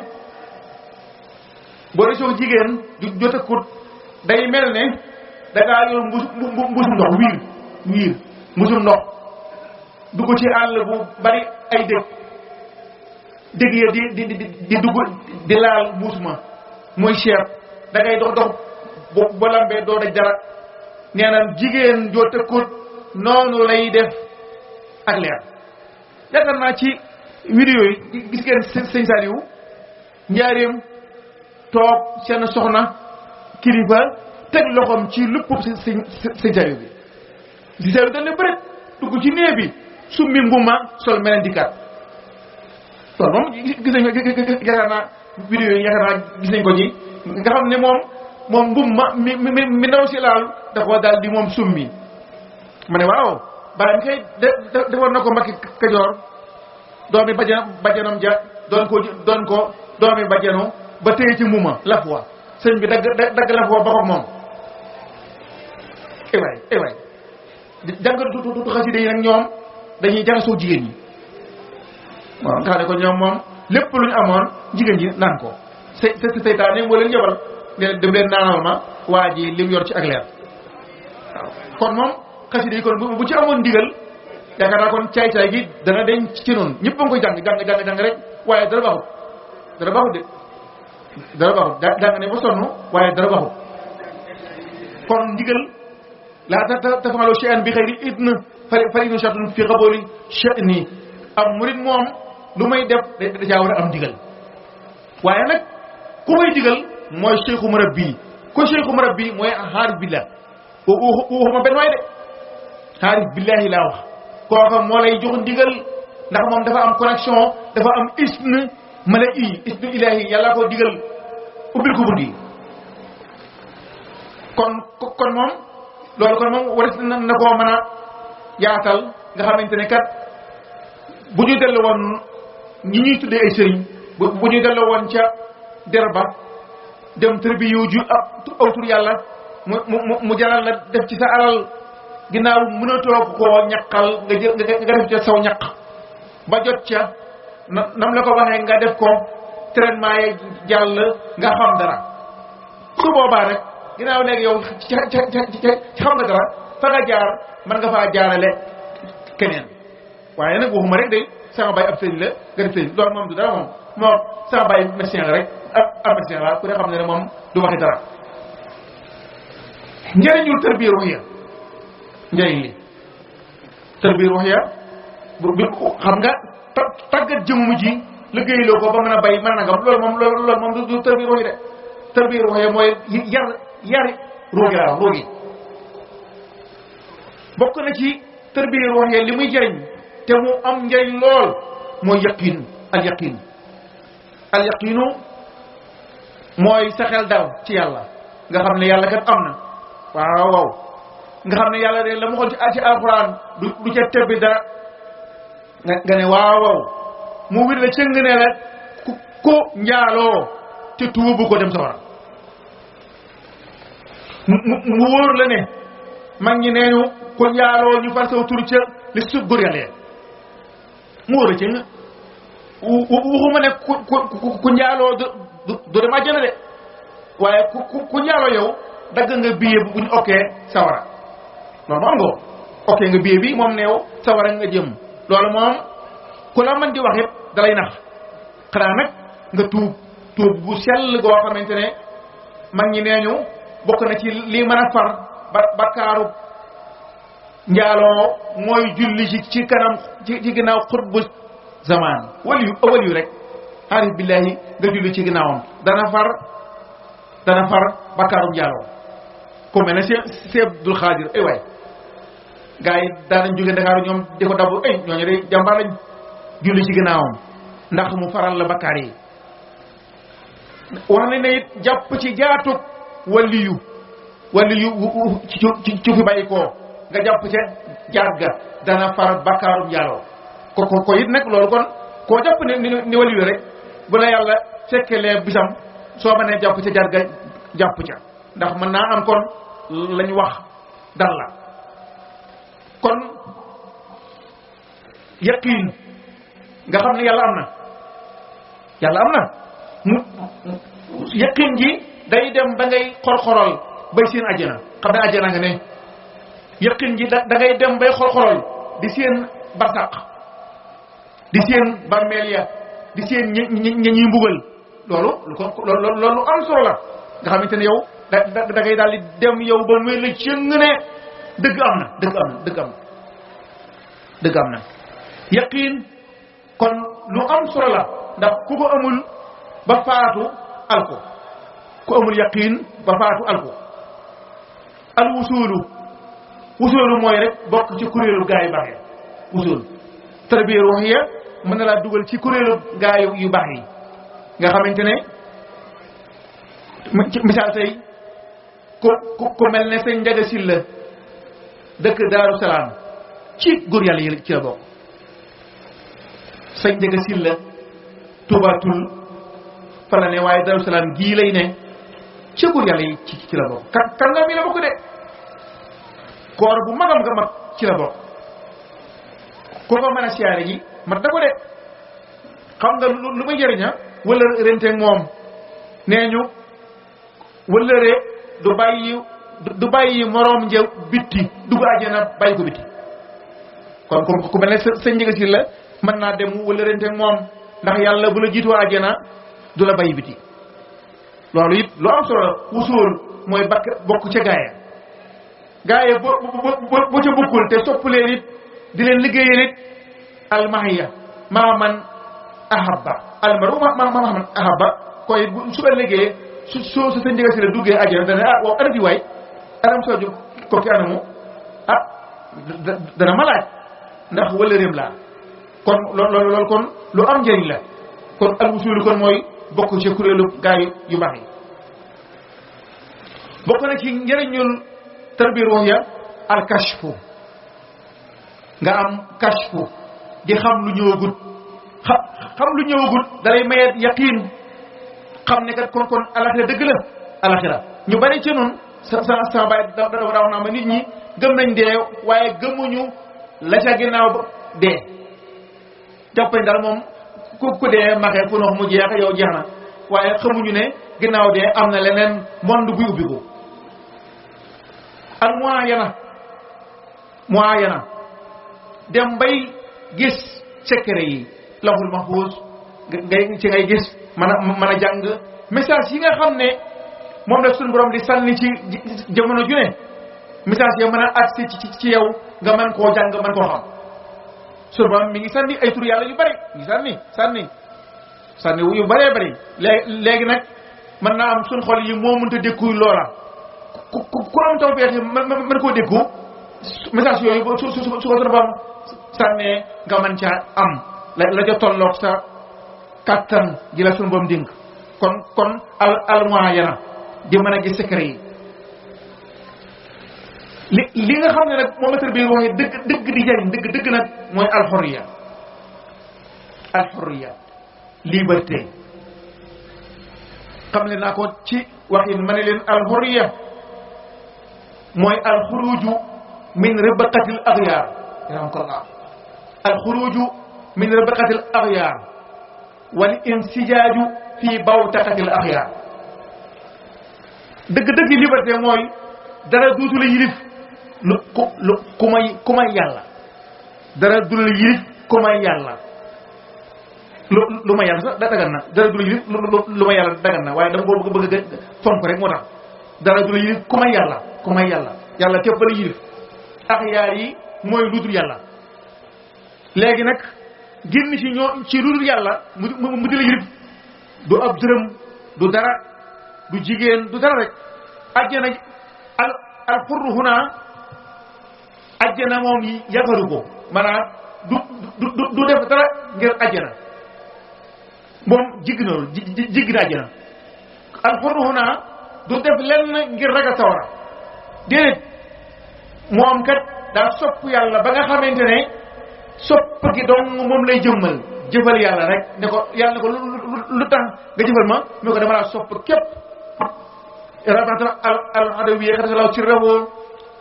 boo riisoog jigéen joo tëkkut day mel ne dangaa yor mbusum ndox wiir mbusum ndox dugg ci àll bu bari ay dëgg ya di dugg di laal mbuus ma muy cher da ngay dox ba lambee doo daj dara nee na jigéen joo tëkkut noonu lay def ak leer yaakaar naa ci vidéo yi gis ngeen sëñ Saliou njaareem toog seen soxna kilifa teg loxoom ci luppub sëñ Saliou bi sëñ Saliou dañ ne bëri dugg ci néeg bi summi mbuma sol meneen dikkaat loolu moom gis nañ ko yaakaar naa vidéo yi yaakaar naa gis nañ ko ci nga xam ne moom mbuma mi ndaw si laal da koo daal di moom summi ma ne waaw bàyyi mi koy defoon na ko Mbacke Kajoor doomi bajjanam ja doon ko doomi bajjanu ba téye ci mbuma laf wa sëñ bi dagg laf wa ba ko moom ewaay jàngatu xasida yi nag ñoom dañuy jaxasoo jigéen ñi waaw nga xam ne ko ñoom moom lépp lu ñu amoon jigéen ñi naan ko seytaane moo leen yebal ne dem leen naanal ma waa ji lim yor ci ak leer waaw kon moom xasida yi kon bu ci amoon ndigal yaakaar naa kon caay-caay gi dana deñ ci noonu ñëpp a ngi koy jàng rek waaye dara baaxut de dara baaxut jàng ne ba sonn waaye dara baaxut kon ndigal laa tafaaloo shay'an bi xayri idn fa innahu shartun fi qabooli sha'ni am murid moom lu may def da caa war a am ndigal waaye nag ku may digal mooy cheikhu murabbi ko cheikhu murabbi mooy xaarif billah waxuma benn waay de xaarif billahi laa wax kooka moo lay jox ndigal ndax moom dafa am connexion dafa am isne mala'i isne ilahi yàlla ko digal ubbil ko bunt yi kon moom loolu kon moom waris na koo mën a yaatal nga xamante ne kat bu ñu dellu woon ñi ñuy tuddee ay sëriñ bu ñu dellu woon ca derba dem tërbiyu ju aw tur yàlla mu jaral la def ci sa alal ginnaaw mënatoo koo ñaqal nga def ca saw ñaq ba jot ca nam la ko waxee nga def ko traitement yi jàll nga xam dara su boobaa rek ginnaaw léegi yow xam nga dara fa nga jaar mën nga faa jaarale keneen waaye nag waxuma rek de sama bay ab sëñ la nga def sëñ loolu moom du dara moom sama bay médecin la rek ab médecin la ku ne xam ne moom du waxi dara njëriñul tarbiya ruhiya njëriñ li tarbiya ruhiya bi xam nga tàggat jëmm ji liggéeyloo ko ba mën a bay mën a nangam loolu moom du tarbiya ruhiya de tarbiya ruhiya mooy yari ruugi laa ruugi bokk na ci tarbiya ruhiya li muy jëriñ te mu am njëriñ lool mooy yaqin al yaqinu mooy sa xel dal ci yàlla nga xam ne yàlla kat am na waaw nga xam ne yàlla de la mu xool ci alxuraan du ca tebbi dara nga ne waaw mu wir la cëng ne la ku njaaloo te tuubu ko dem sawara mu wóor la ne mag ñi nee ñu ku njaaloo ñu far saw tur ca li sub góor yàlla mu wóor la cëng waxuma ne ku njaaloo du dem àjjana de waaye ku njaaloo yow dagg nga billet bu buñ okkee sawara loolu moom nga okkee nga billet bi moom neew sawara nga jëm loolu moom ku la mën di wax it dalay nax xanaa nag nga tuub bu sell goo xamante ne mag ñi nee ñu bokk na ci lii mën a far bakkaaru njaaloo mooy julli ci kanam ci ginnaaw xutbu zaman waliyu rek aarif billahi nga julli ci ginnaawam dana far bakkaaru njaaloo ku mel ne Cheikh Abdul Xaadir ay waay gars yi daanañ jóge Ndakaaru ñoom di ko dabu ay ñooñu de jàmbaar lañ julli ci ginnaawam ndax mu faral la bakkaar yi wax nañ ne it jàpp ci jaatug waliyu ci fi bàyyi koo nga jàpp ca jaat ga dana far bakkaarum njaaloo ko it nag loolu kon koo jàpp ni waliyu rek bu la yàlla fekkelee bisam soo mënee jàpp ca jaat ga jàpp ca ndax mën naa am kon lañ wax dal la kon yaqiin nga xam ne yàlla am na mu yaqiin ji day dem ba ngay xor-xoral bay seen àjjana xam ne àjjana nga ne yaqiin ji da ngay dem bay xor-xoral di seen barsaq di seen bàmmeel ya di seen ñuy mbugal loolu am solo la nga xamante ne yow da ngay daal di dem yow ba muy la cëng ne dëgg am na yaqiin kon lu am solo la ndax ku ko amul ba faatu alko ku amul yaqiin ba faatu alko al wusulu mooy rek bokk ci kuréelu gaa yu baax yi wusul tarbiya ruhiya mën na laa dugal ci kuréelu gaa yu baax yi nga xamante ne misaal tey ku mel ne sëñ Njaga Silla dëkk Daaru Salaam ci góor yàlla yi ci la bokk sëñ Njaga Silla tubaatul fa la ne waaye Daaru Salaam gii lay ne ci góor yàlla yi ci la bokk kan nga mi la bokk de koor bu magam nga mag ci la bokk ku ko mën a siyaare ji mat da ko de xam nga lu muy jëriña wala renteeg moom nee ñu wëllëre du bàyyi moroom njëw bitti dugg àjjana bàyyi ko bitti kon ku mel ne sëñ Njaga Silla mën naa dem wëllërenteeg moom ndax yàlla bu la jiitoo àjjana du la bàyyi bitti loolu it lu am solo wusul mooy bokk ca gaaya boo ca bokkul te sopp leen it di leen liggéeyal it almahiya maa man ahabba almaru maa man ahabba koy su ëllëgee su sëñ Njaga Silla duggee àjjana dana waaw ana di waay anam sooju ko ki anamu dana ma laaj ndax wala réem laa kon loolu kon lu am njëriñ la kon al usulu kon mooy bokk ci kuréelu gaay yu baax yi bokk na ci njëriñul tarbiya ruhiya al kashfu nga am kashfu di xam lu ñëwagut xam lu ñëwagut dalay mayet yaqiin xam ne kat kon alaxira dëgg la alaxira ñu bari ci nun sa baay dafa daaw naa ma nit ñi gëm nañ dee waaye gëmuñu la ca ginnaaw ba dee jàppañ daal moom ku dee maxee fu nox mu jeex yow jeex na waaye xamuñu ne ginnaaw dee am na leneen monde buy ubbi ko ak muayana dem bay gis secret yi lawhul mahfuz ngay gis mën a jàng message yi nga xam ne moom la suñu borom di sànni ci jamono ju ne message yi mën a agsi ci yow nga mën koo jàng mën koo xam suñu borom mi ngi sànni ay tur yàlla yu bari mi ngi sànni yu bëree bëri léegi nag mën naa am suñu xol yi moo mënta dékku loola ku am taw feex mën koo dékku message yooyu su ko suñu borom sànnee nga mën caa am la ca tolloog sa kàttan ji la suñu borom dénk kon al muayana di mën a gis secret yi li nga xam ne nag moom la tërbiya waxee dëgg di jariñ dëgg nag mooy alxurriya liberté xam le naa ko ci waxin ma ne leen alxurriya mooy alxuruju min ribaqatil axyaar yarhamkallah alxuruju min ribaqatil axyaar wal insijaaju fi bawtaqatil axyaar dëgg liberté mooy dara duutu la yilif ku may yàlla dara du la yilif ku may yàlla lu ma yàlla sax dagan na dara du la yilif lu ma yàlla dagan na waaye dama ko bëgg a fonk rek moo tax dara du la yilif ku may yàlla yàlla képp la yilif axyaar yi mooy lu dul yàlla léegi nag génn ci lu dul yàlla mu di la yilif du ab dërëm du dara du jigéen du dara rek ajjana al xurru huna ajjana moom yafaru ko maanaam du def dara ngir ajjana moom jiggi na ajjana al xurru huna du def lenn ngir ragal sawara déedéet moom kat daa sopp yàlla ba nga xamante ne sopp gi dong moom lay jëmmal jëfal yàlla rek ne ko yàlla ne ko lu tax nga jëfal ma mu ko dama laa sopp képp rabata al adawiya xata law ci rewoon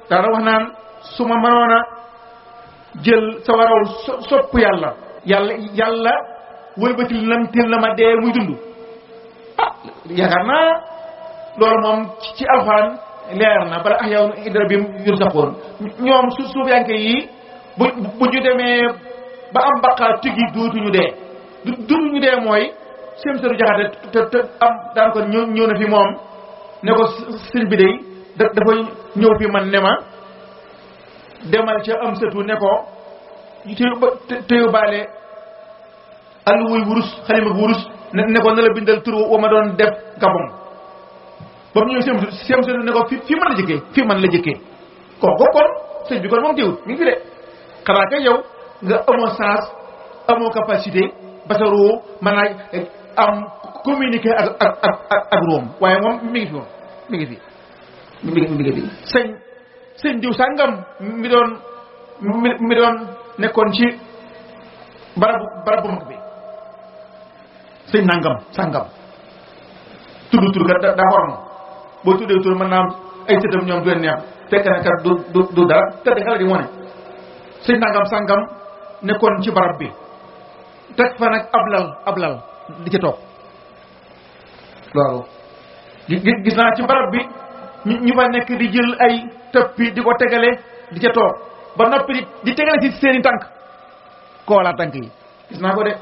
daana wax naan su ma mënoon a jël sa waraw sopp yàlla wëlbatil lamtil na ma dee muy dund yaakaar naa loolu moom ci alxuraan leer na bala ahyaw idra bi yursaqoon ñoom suufiyanke yi bu ñu demee ba am baqaa tigi dootuñu dee duñu dee mooy seen sëru jaxate te am daan ko ñëw na fi moom ne ko sëñ bi day dafa ñëw fi man ne ma demal ca am sëtu ne ko téyu baale alluwuy wurus xalima bu wurus ne ko na la bindal tur wa ma doon def gabon ba mu ñëw seen sëtu ne ko fi man la jëkkee kooku kon sëñ bi kon moom teewut mi ngi fi de xanaa kay yow nga amoo sens amoo capacité basaroo mën a am communiquer ak room waaye moom mi ngi fi sëñ diw sàngam mi doon nekkoon ci barab bu mag bi sëñ nangam sàngam tudd tur kat daa xorma boo tuddee tur mën naa am ay sëtam ñoom du leen neex fekk na kat du dara te di xale di moo ne sëñ nangam sàngam nekkoon ci barab bi teg fa nag ablal di ca toog loolu gis naa ci barab bi ñu fa nekk di jël ay tëppi di ko tegale di ca toog ba noppi di tegale ci seeni tànk koolaa tànk yi gis naa ko de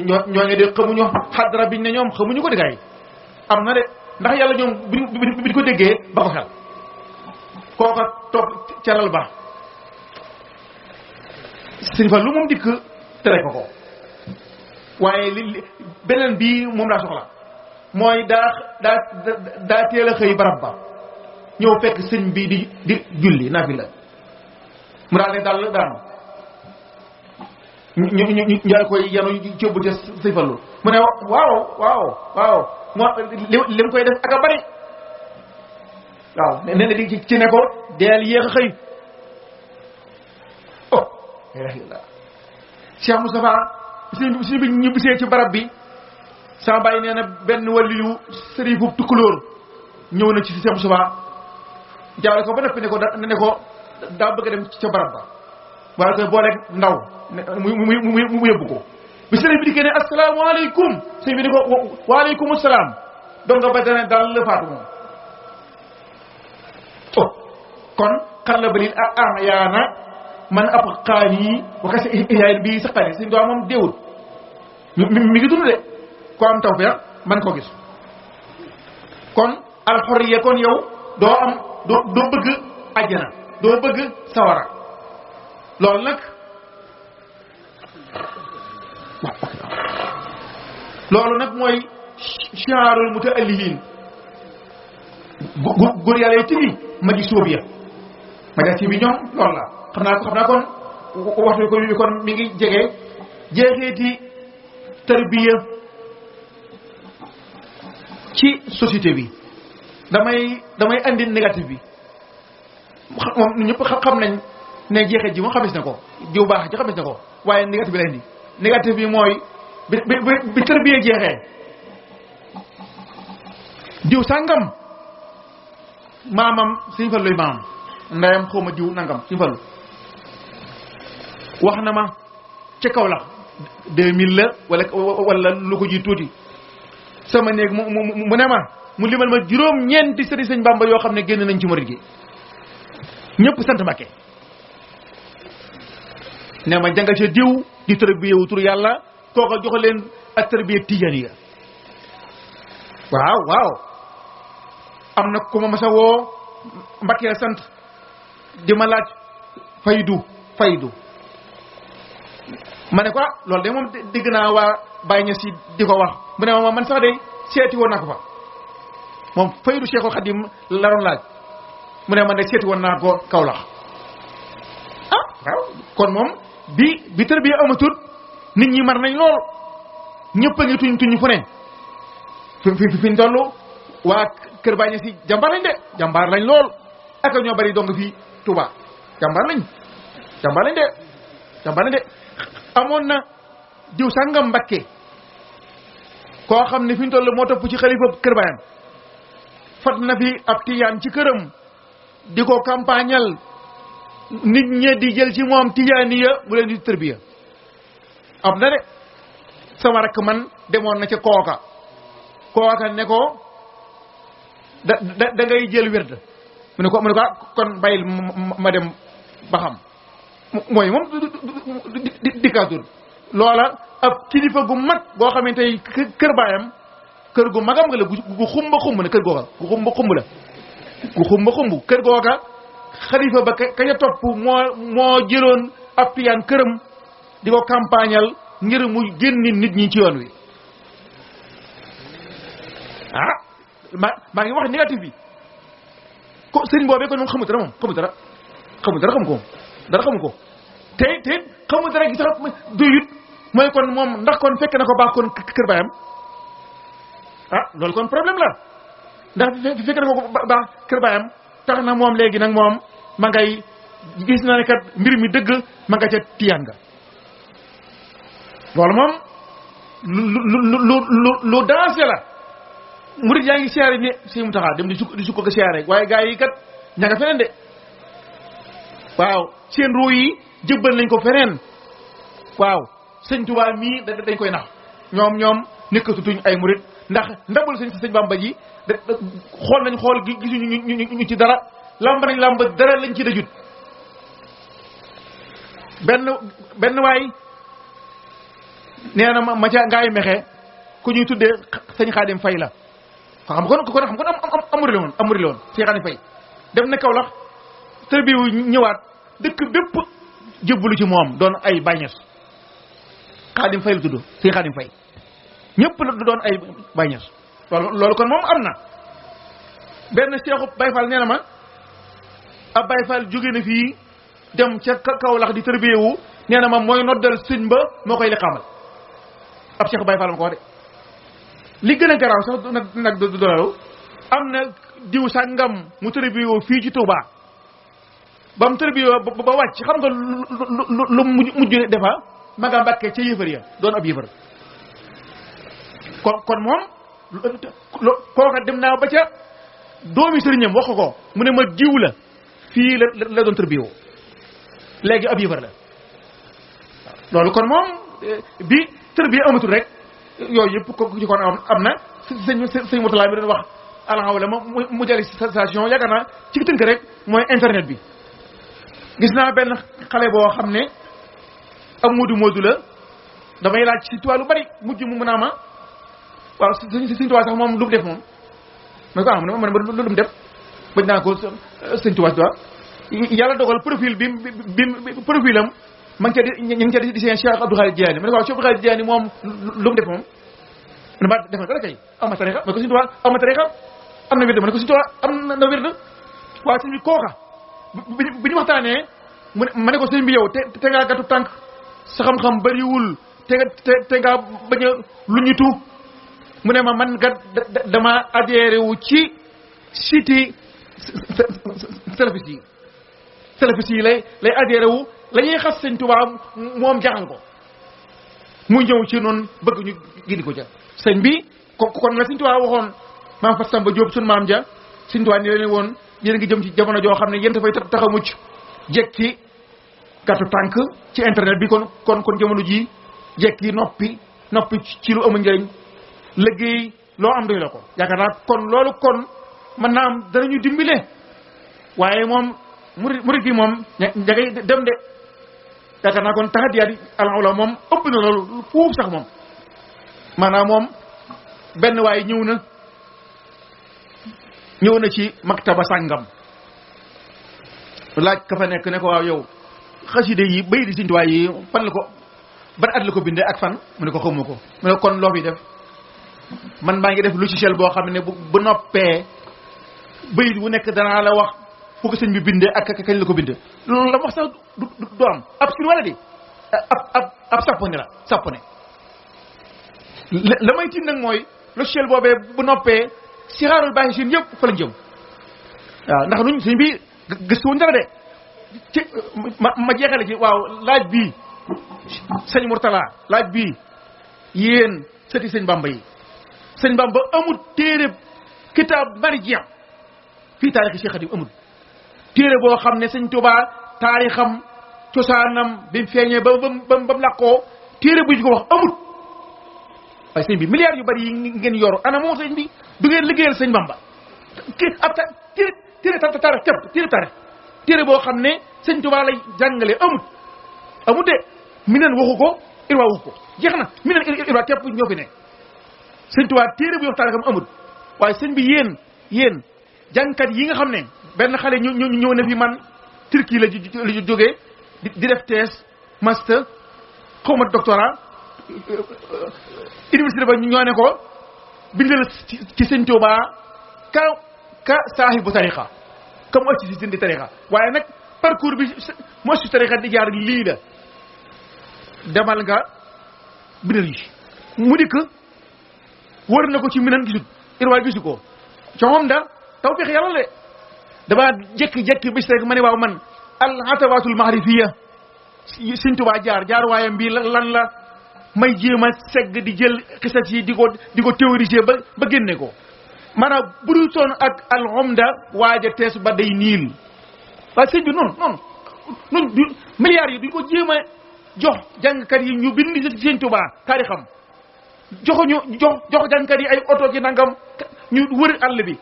ñoo ngi de xamuñu xadra biñ ne ñoom xamuñu ko di gaay am na de ndax yàlla ñoom biñ ko déggee ba ko xel kooka toog calal ba sëñ fa lu moom dikk tere ko waaye beneen bii moom laa soxla mooy daa teel a xëy barab ba ñëw fekk sëñ bi di julli naafila mu daal ne daanu ñu daal koy yanu cóbbu ca sëñ Fallu mu ne waaw moo li mu koy def ak a bari waaw nee na di ci ne ko deel yéex a xëy alhamdulilah Cheikh Moustapha suñu bi ñu bisee ci barab bi sama bàyyi nee na benn waliyu sërifu tukkulóor ñëw na ci Cheikh Moustapha jaawale ko ba noppi ne ko daa bëgg a dem ca barab ba wala koy booleeg ndaw mu yóbbu ko bi sëriñ bi di génne asalaamaaleykum sëriñ bi di ko waaleykum salaam donc nga ba dana dal la faatu moom oh kon xalla balil ayaana man ab xaani wakase yaay bi sa xaani sëriñ Tuubaa moom déewul mi ngi dund de ko am tawfeex man ko gis kon alxurriya kon yow doo am doo bëgg àjjana doo bëgg sawara loolu nag loolu nag mooy shi'aarul muta'allihiin góor yàlla yi tigi magi sóob ya maga ci bi ñoom loolu la xam naa kon waxtu ko bi kon mi ngi jege jeexeeti tarbiya ci société bi damay andi négatif bi moom ñëpp xam nañ ne jeexeet ji moom xamis na ko diw baax ji xamis na ko waaye négatif bi lay indi négatif bi mooy bi tarbiya jeexee diw sàngam maamam Sëñ Fallu lay maamam ndeyam xawma diw nangam Sëñ Fallu wax na ma ca kaw la 2000 la wala lu ko ji tuuti sama néeg mu ne ma mu limal ma juróom-ñeenti sëriñ Sëñ Bamba yoo xam ne génn nañ ci murid gi ñëpp sant Mbàkke ne ma jàngal ca diw di tarbiya wu tur yàlla kooka jox leen ak tarbiya tijaaniya waaw am na ku ma masa woo Mbàkke la sant di ma laaj faydu ma ne ko loolu de moom dégg naa waa Baye Niass si di ko wax mu ne ma man sax de seeti woon naa ko fa moom faydu Cheikhul Khadim la doon laaj mu ne man de seeti woon naa ko Kaolack waaw kon moom bi tarbiya amatul nit ñi mar nañ lool ñëpp a ngi tuñ fu ne fi ñu toll waa kër Baye Niass si jàmbaar lañ lool ak ñoo bari dong fii Touba jàmbaar lañ de amoon na diw sàngam Mbakke koo xam ne fi ñu toll moo topp ci xalifa kër baayam fat na fi ab tijaan ci këram di ko campagnal nit ñi di jël ci moom tijaaniya bu leen di tërbiya am na de sama rakk man demoon na ca kooka ne ko da ngay jël werd mu ne ko kon bàyyil ma dem ba xam mooy moom dikkaatul loola ab kilifa gu mag boo xamante ni kër baayam kër gu magam nga la gu xumb ne kër googa gu xumb kër googa xalifa ba kañ a topp moo jëloon ab tiyaan këram di ko campagnal ngir mu génni nit ñi ci yoon wi maa ngi wax négatif bi ko sëriñ boobee kon moom xamu dara xamu ko te xamu dara gi sax doyut mooy kon moom ndax kon fekk na ko baax kon kër baayam loolu kon problème la ndax fekk na ko baax kër baayam tax na moom léegi nag moom ma ngay gis na ne kat mbir mi dëgg ma nga ca tiyaan nga loolu moom lu dansé la murid yaa ngi siyaare ni si mu taxaa dem di sukk ko siyaare waaye gaa yi kat ña nga feneen de waaw seen ruu yi jëbbal nañ ko feneen waaw sëñ Tuubaa mii dañ koy nax ñoom nekkatutuñ ay murid ndax ndabul sëñ Bamba ji xool nañ xool gisuñu ñu ci dara lamb nañ lamb dara lañ ci dajut benn waay nee na ma ca ngaay mexe ku ñuy tuddee sëñ Xaadim Fay la xam kon amuri la woon sëñ Xaadim Fay dem na Kaolack tërbiwu ñëwaat dëkk bépp jëbbalu ci moom doon ay Baay Ñas Xaadim Fay la tudd sëñ Xaadim Fay ñëpp la doon ay Baay Ñas loolu kon moom am na benn Seexu Baay Faal nee na ma ab Baay Faal jóge na fii dem ca Kaolack di tërbiyewu nee na ma mooy noddal sëñ ba moo koy liqaamal ab Seexu Baay Faal ma ko wax de li gën a garaaw sax nag du loolu am na diw sàngam mu tërbiyewu fii ci Touba ba mu tërbiyewu ba wàcc xam nga lu mujj defa ma nga Mbàkke ca yëfër ya doon ab yëfër kon moom kooka dem naa ba ca doomi sëriñam wax ko mu ne ma diw la fii la doon tërbiyewu léegi ab yëfër la loolu kon moom tërbiya amatul rek yooyu yëpp ko ci kon am na sëñ Mourtala bi doon wax alhamdulilah mu jëli station yaakaar naa ci tënk rek mooy internet bi gis naa benn xale boo xam ne am moodu la damay laaj ci tuwaa lu bari mujj mu mën a ma waaw sëñ tuwaa sax moom lu mu def moom ma ko am man lu mu def bañ naa ko sëñ tuwaa yàlla dogal profil bi profil am ma ngi ca ñu ngi ca di seen Cheikh Abdou Khadir Diané ma ne ko waaw Cheikh Abdou Khadir Diané moom lu mu def moom ma def na ko kay am na tarixa ma ne ko sëñ tuwaa am na tarixa am na wird ma ne ko sëñ tuwaa am na wird waaw sëñ bi kooka bi ñu waxtaanee ma ne ko sëñ bi yow te ngaa gàttu tànk sa xam-xam bariwul te ngaa bañ a lu ñitu mu ne ma man gat dama adhéré wu ci site salafis yi lay adhéré wu la ñuy xas sëñ Tuubaa moom jaxal ko mu ñëw ci noonu bëgg ñu gindi ko ja sëñ bi kon la sëñ Tuubaa waxoon maam Fatou Samba Diop sun maam ja sëñ Tuubaa ni leen woon yéen ngi jëm ci jamono joo xam ne yéen dafay tax a mucc jekki gàttu tànk ci internet bi kon jamono ji jekki noppi ci lu amul njëriñ liggéey loo am doy la ko yaakaar naa kon loolu kon mën naa am danañu dimbile waaye moom murid bi moom ña ngay dem de yaakaar naa kon taxadiyaat yi alhamdulilah moom ëpp na loolu fuuf sax moom maanaam moom benn waaye ñëw na ci maktaba sàngam laaj ka fa nekk ne ko waaw yow xaside yi bay di Sëñ Tuubaa yi fan la ko ban at la ko bindee ak fan mu ne ko xamu ko mu ne kon loo fi def man maa ngi def logiciel boo xam ne bu noppee bayit bu nekk danaa la wax fu ko sëñ bi bindee ak kañ la ko bindee loolu la wax sax du am ab sin wala di ab sappone la sappone la may tiit nag mooy logiciel boobee bu noppee si xaarul bàyyi sin yëpp fa lañ jëm waaw ndax nuñ sëñ bi gëstuwuñ dara de ci ma jeexale ci waaw laaj bii sëñ Mourtala laaj bii yéen sëti sëñ Bamba yi sëñ Bamba amul téere kitaab marji fii taarixi Cheikh Khadim amul téere boo xam ne sëñ Tuubaa taarixam cosaanam bi mu feeñee ba mu làqoo téere bu ñu ko wax amul waaye sëñ bi milliards yu bari yi ngeen yor ana moo sëñ bi du ngeen liggéeyal sëñ Bamba téere taarix képp téere boo xam ne sëñ Tuubaa lay jàngale amul de minan waxu ko irwaa waxu ko jeex na minan irwaa képp ñoo fi ne sëñ Tuubaa téere bu yox taarixam amul waaye sëñ bi yéen jàngkat yi nga xam ne benn xale ñëw na fi man Turquie la jógee di def thèse master xaw ma doctorat université ba ñoo ne ko bindal ci sëñ Tuubaa ka saahibu tariqa ka mu ëcc si sindi tariqa waaye nag parcours bi mu ëcc si tariqa di jaar lii la demal nga bindal yi mu dikk wër na ko ci minan gisut irwaa gisu ko co moom da taw feex yàlla de dama jekki bis rek ma ne waaw man al atawatul mahrifiya sëñ Tuubaa jaar waayam bii lan la may jéem a segg di jël xisat yi di ko théoriser ba génne ko maanaam bu dul toon ak al umda waaja tees ba day niil waaye sëñ bi noonu milliards yi duñ ko jéem a jox jàngkat yi ñu bind ci sëñ Tuubaa taarixam jox jàngkat yi ay oto ki nangam ñu wër àll bi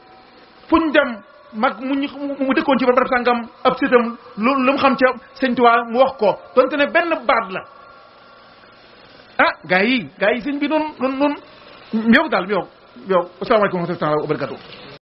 fuñ dem mag mu dëkkoon ci barab sàngam ab sëtam lu mu xam ca sëñ Tuubaa mu wax ko donte ne benn baat la gaa yi sëñ bi noonu yow daal yow asalaamaaleykum wa rahmatulah wa barakatuh